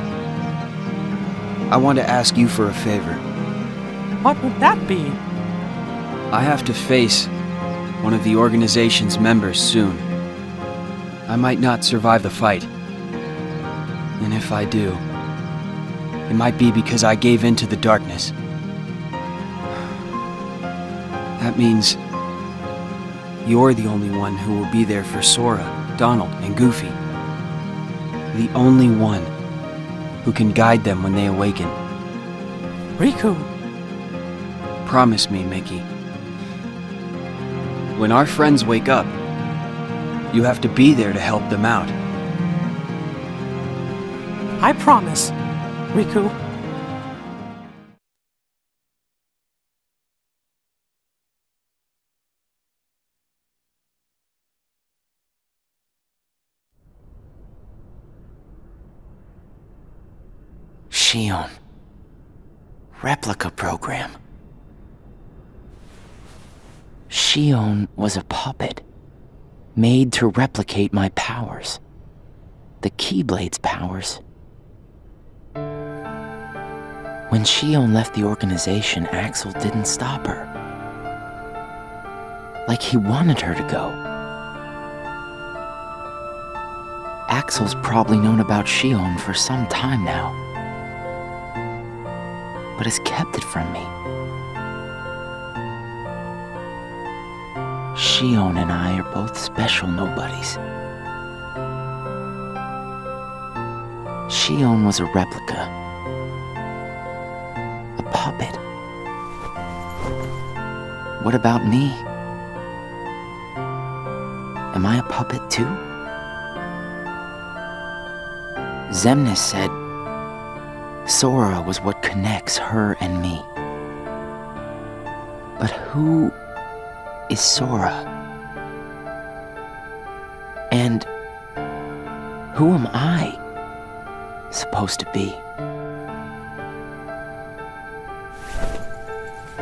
I want to ask you for a favor. What would that be? I have to face one of the organization's members soon. I might not survive the fight. And if I do, it might be because I gave in to the darkness. That means you're the only one who will be there for Sora, Donald, and Goofy. The only one who can guide them when they awaken. Riku. Promise me, Mickey. When our friends wake up, you have to be there to help them out. I promise, Riku. Xion. Replica program. Xion was a puppet, made to replicate my powers. The Keyblade's powers. When Xion left the organization, Axel didn't stop her. Like he wanted her to go. Axel's probably known about Xion for some time now, but has kept it from me. Xion and I are both special nobodies. Xion was a replica. A puppet. What about me? Am I a puppet too? Xemnas said Sora was what connects her and me. But who is Sora? And who am I supposed to be?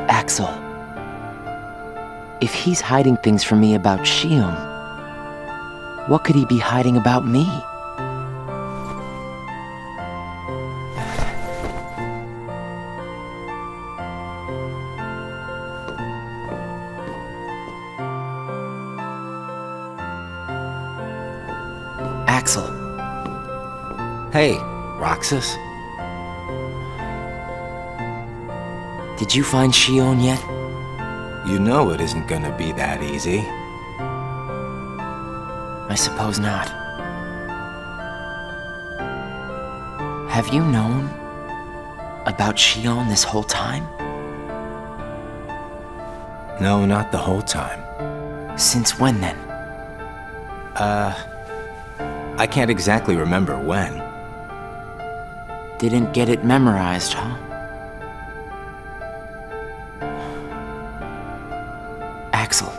Axel. If he's hiding things from me about Xion, what could he be hiding about me? Axel. Hey, Roxas. Did you find Xion yet? You know it isn't gonna be that easy. I suppose not. Have you known about Xion this whole time? No, not the whole time. Since when then? I can't exactly remember when. Didn't get it memorized, huh? Axel.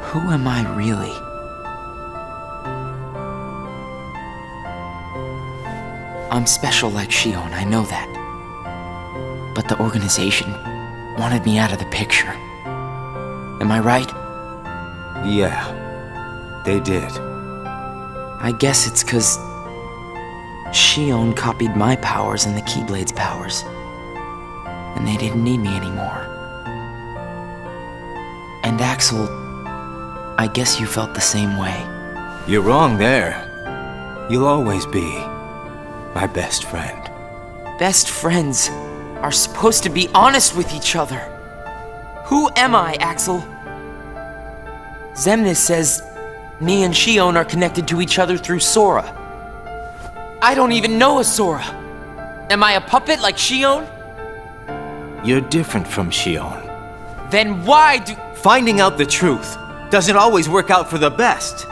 Who am I really? I'm special like Xion, I know that. But the organization wanted me out of the picture. Am I right? Yeah, they did. I guess it's 'cause Xion copied my powers and the Keyblade's powers, and they didn't need me anymore. And Axel, I guess you felt the same way. You're wrong there. You'll always be my best friend. Best friends are supposed to be honest with each other. Who am I, Axel? Xemnas says me and Xion are connected to each other through Sora. I don't even know a Sora. Am I a puppet like Xion? You're different from Xion. Then why do... Finding out the truth doesn't always work out for the best.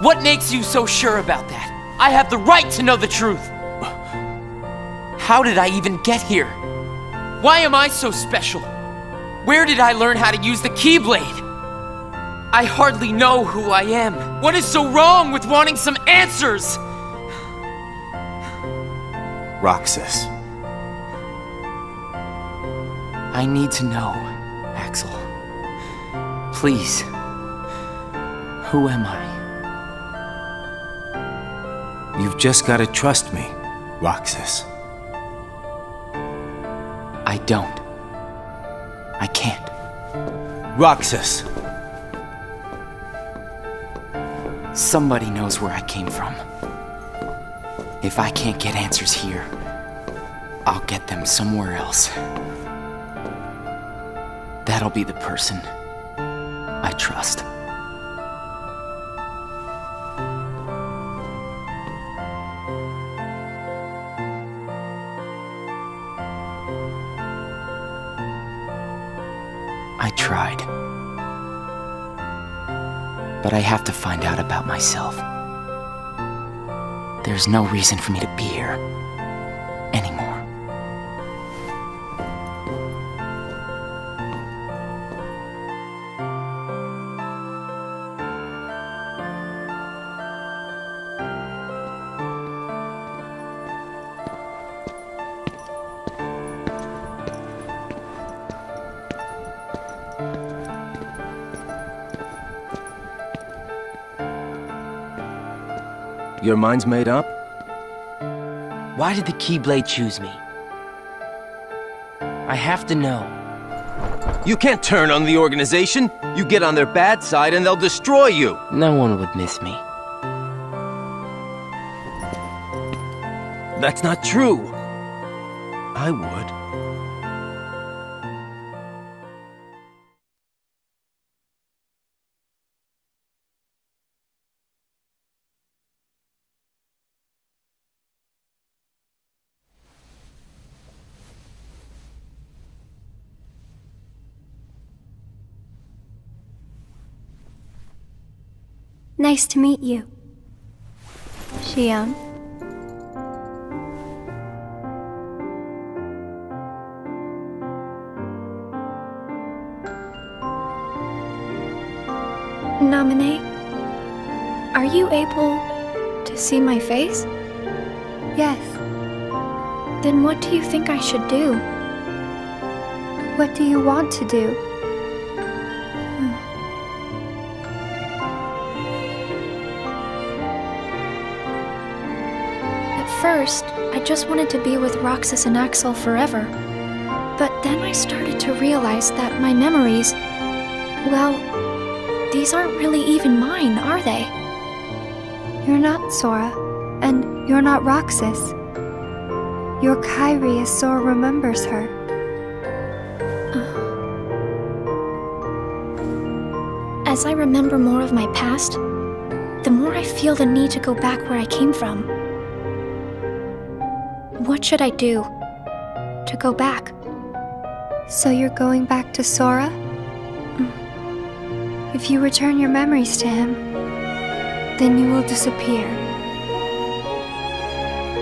What makes you so sure about that? I have the right to know the truth. How did I even get here? Why am I so special? Where did I learn how to use the Keyblade? I hardly know who I am. What is so wrong with wanting some answers? Roxas. I need to know, Axel. Please. Who am I? You've just got to trust me, Roxas. I don't. I can't. Roxas! Somebody knows where I came from. If I can't get answers here, I'll get them somewhere else. That'll be the person I trust. I tried. But I have to find out about myself. There's no reason for me to be here anymore. Your mind's made up? Why did the Keyblade choose me? I have to know. You can't turn on the organization! You get on their bad side and they'll destroy you! No one would miss me. That's not true! I would. Nice to meet you, Xion. Naminé, are you able to see my face? Yes. Then what do you think I should do? What do you want to do? First, I just wanted to be with Roxas and Axel forever. But then I started to realize that my memories, well, these aren't really even mine, are they? You're not Sora, and you're not Roxas. You're Kairi as Sora remembers her. As I remember more of my past, the more I feel the need to go back where I came from. What should I do to go back? So you're going back to Sora? If you return your memories to him, then you will disappear.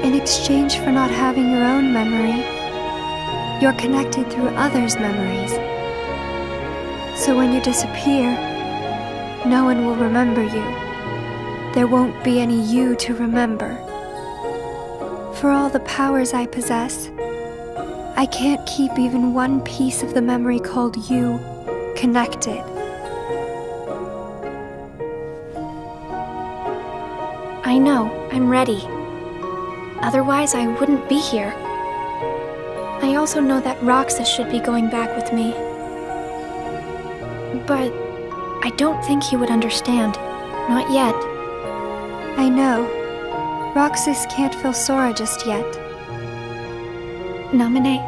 In exchange for not having your own memory, you're connected through others' memories. So when you disappear, no one will remember you. There won't be any you to remember. For all the powers I possess, I can't keep even one piece of the memory called you connected. I know, I'm ready. Otherwise, I wouldn't be here. I also know that Roxas should be going back with me. But I don't think he would understand. Not yet. I know. Roxas can't feel Sora just yet. Naminé,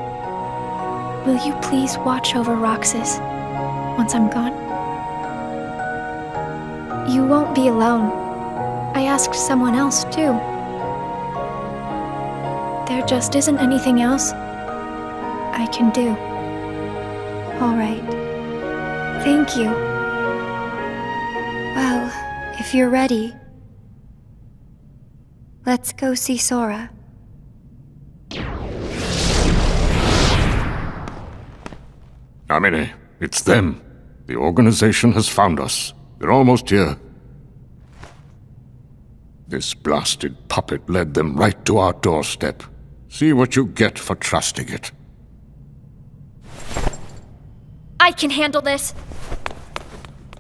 will you please watch over Roxas once I'm gone? You won't be alone. I asked someone else, too. There just isn't anything else I can do. All right. Thank you. Well, if you're ready, let's go see Sora. Amine, it's them. The organization has found us. They're almost here. This blasted puppet led them right to our doorstep. See what you get for trusting it. I can handle this.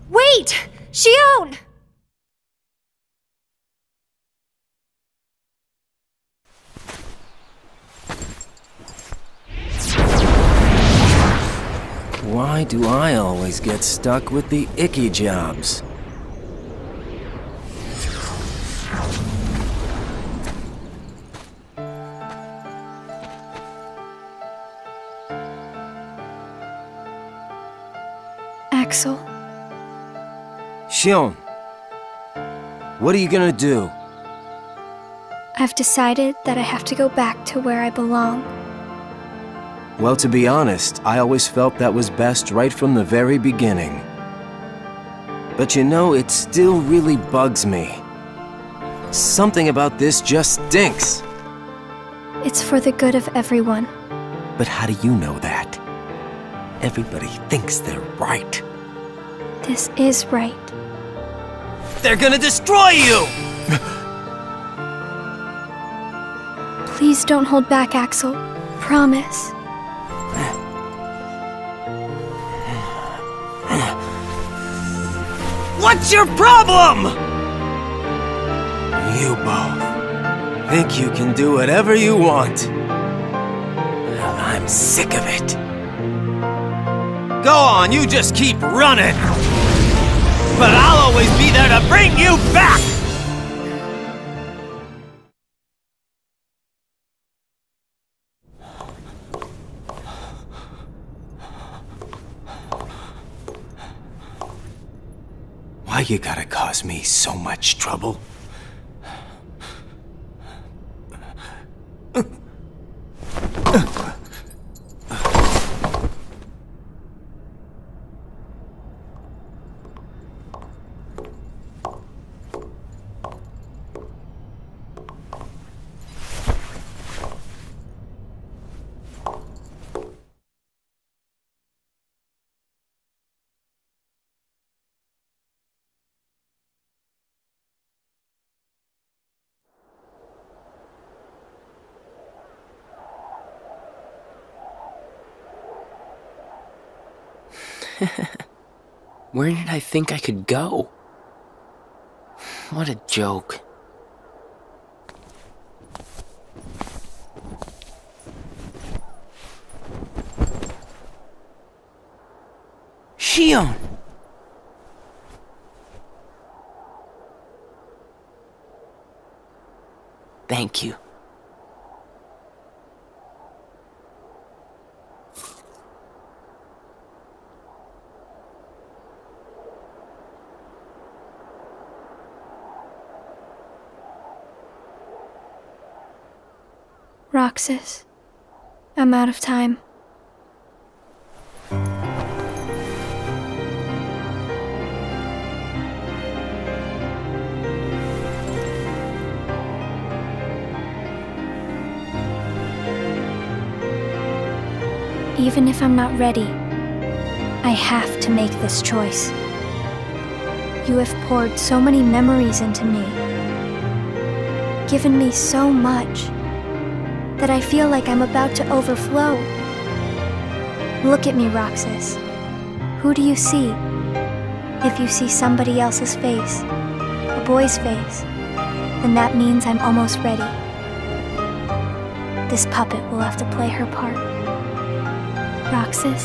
Wait! Xion! Why do I always get stuck with the icky jobs? Axel. Xion, what are you gonna do? I've decided that I have to go back to where I belong. Well, to be honest, I always felt that was best right from the very beginning. But you know, it still really bugs me. Something about this just stinks. It's for the good of everyone. But how do you know that? Everybody thinks they're right. This is right. They're gonna destroy you! Please don't hold back, Axel. Promise. What's your problem? You both think you can do whatever you want. Well, I'm sick of it. Go on, you just keep running. But I'll always be there to bring you back! Why you gotta cause me so much trouble? Where did I think I could go? What a joke. Xion! Thank you. Roxas, I'm out of time. Even if I'm not ready, I have to make this choice. You have poured so many memories into me, given me so much, that I feel like I'm about to overflow. Look at me, Roxas. Who do you see? If you see somebody else's face, a boy's face, then that means I'm almost ready. This puppet will have to play her part. Roxas,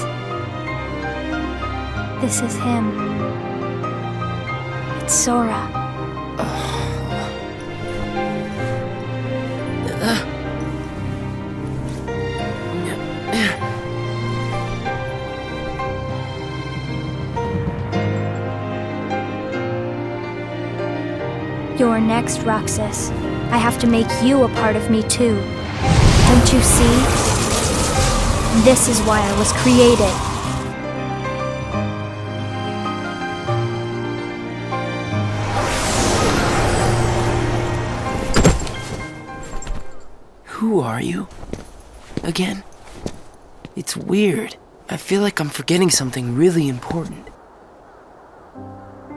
this is him. It's Sora. You're next, Roxas. I have to make you a part of me too. Don't you see? This is why I was created. Who are you? Again? It's weird. I feel like I'm forgetting something really important.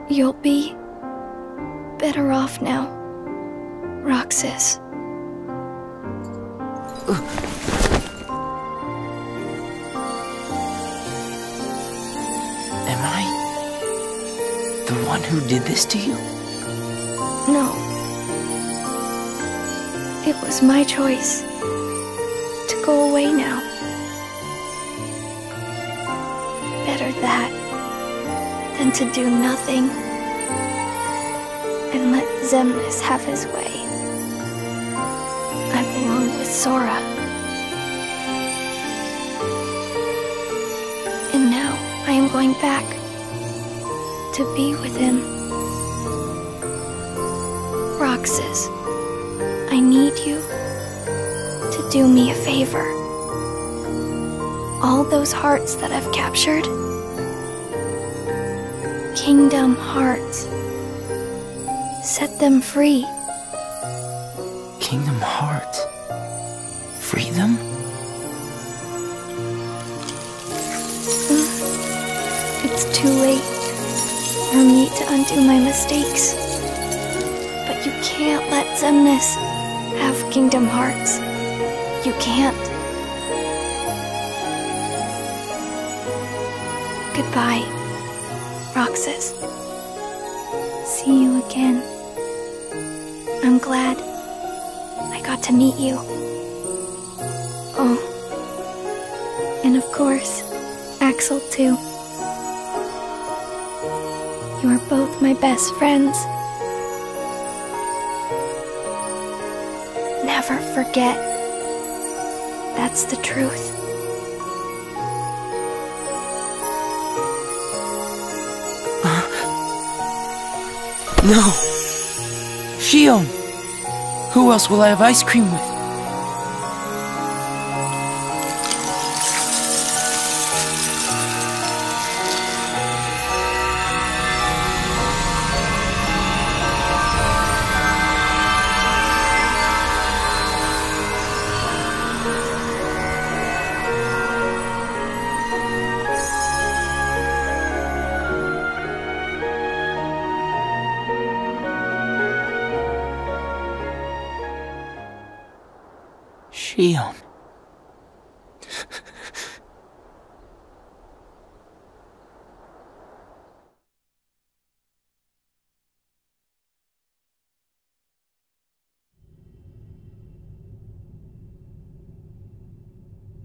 You'll be better off now, Roxas. Am I the one who did this to you? No. It was my choice to go away now. Better that than to do nothing and let Xemnas have his way. I belong with Sora. And now I am going back to be with him. Roxas, I need you to do me a favor. All those hearts that I've captured, Kingdom Hearts, set them free. Kingdom Hearts? Free them? It's too late for me to undo my mistakes. But you can't let Xemnas have Kingdom Hearts. You can't. Goodbye, Roxas. See you again. I'm glad I got to meet you. Oh, and of course, Axel too. You are both my best friends. Never forget. That's the truth. No! Xion! Who else will I have ice cream with? Xion.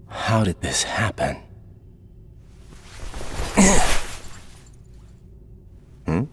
How did this happen? Hmm?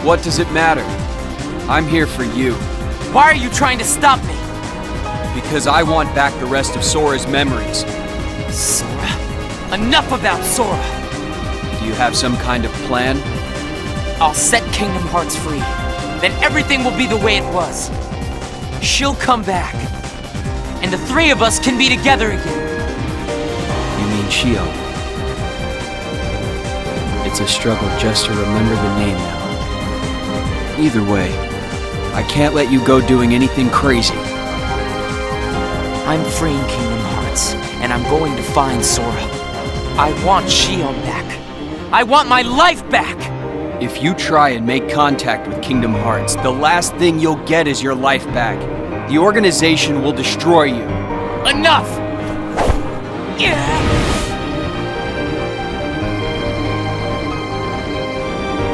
What does it matter? I'm here for you. Why are you trying to stop me? Because I want back the rest of Sora's memories. Sora? Enough about Sora! Do you have some kind of plan? I'll set Kingdom Hearts free. Then everything will be the way it was. She'll come back. And the three of us can be together again. You mean Shio? It's a struggle just to remember the name now. Either way, I can't let you go doing anything crazy. I'm freeing Kingdom Hearts, and I'm going to find Sora. I want Shio back. I want my life back! If you try and make contact with Kingdom Hearts, the last thing you'll get is your life back. The organization will destroy you. Enough!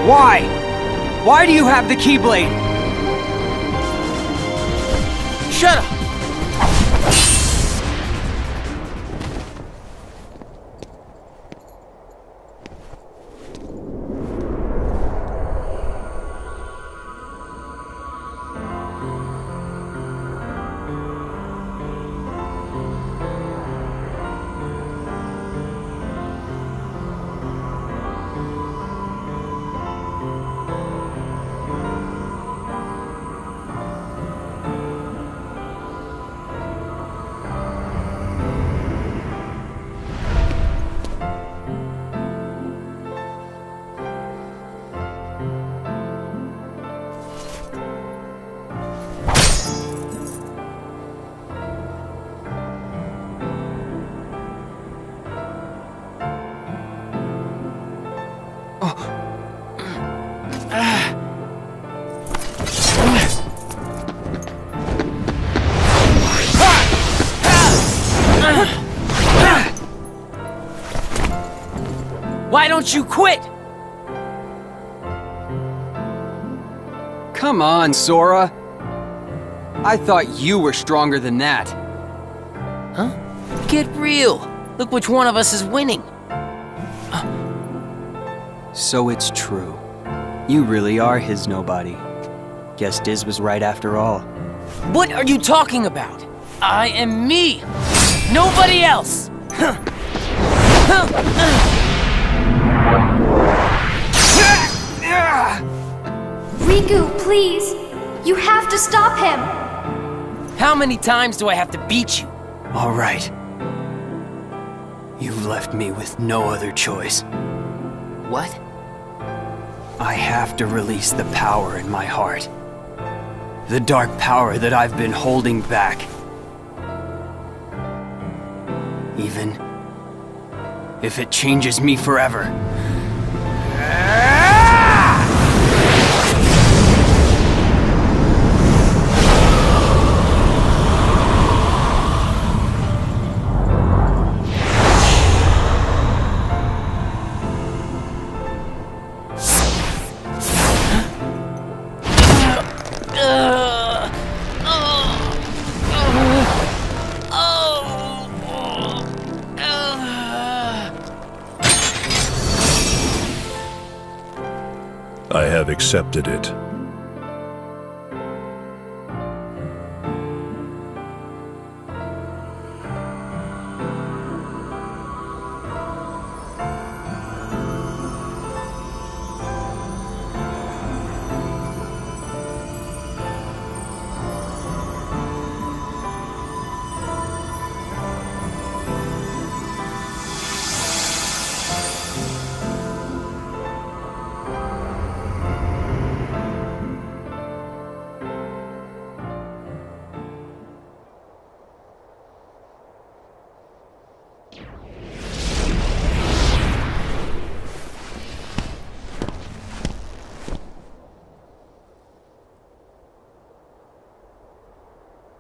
Why? Why do you have the Keyblade? Shut up! Why don't you quit? Come on, Sora. I thought you were stronger than that. Huh? Get real. Look which one of us is winning. So it's true. You really are his nobody. Guess Diz was right after all. What are you talking about? I am me. Nobody else. Riku, please! You have to stop him! How many times do I have to beat you? All right. You've left me with no other choice. What? I have to release the power in my heart. The dark power that I've been holding back. Even if it changes me forever. I have accepted it.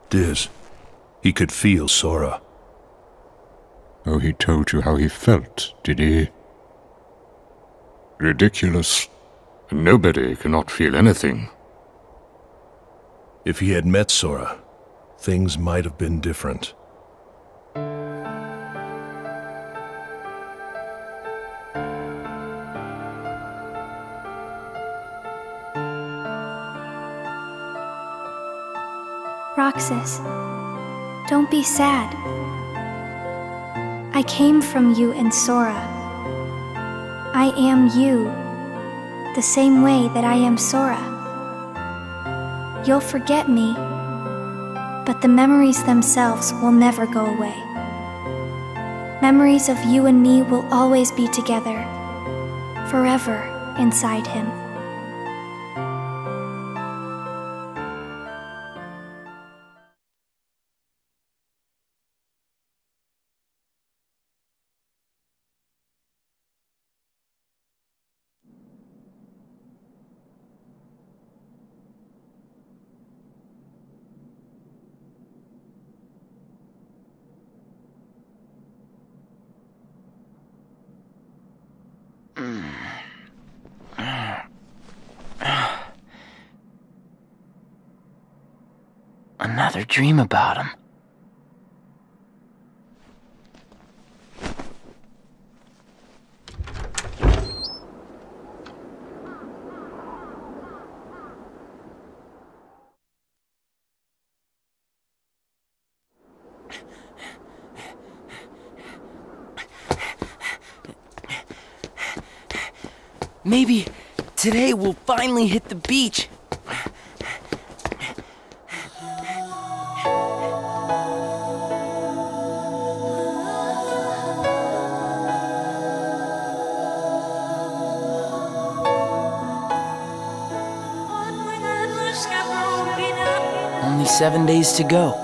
Diz, he could feel Sora. Oh, he told you how he felt, did he? Ridiculous. Nobody cannot feel anything. If he had met Sora, things might have been different. Roxas, don't be sad. I came from you and Sora. I am you, the same way that I am Sora. You'll forget me, but the memories themselves will never go away. Memories of you and me will always be together, forever inside him. Another dream about him. Maybe today we'll finally hit the beach. Only 7 days to go,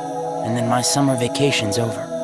and then my summer vacation's over.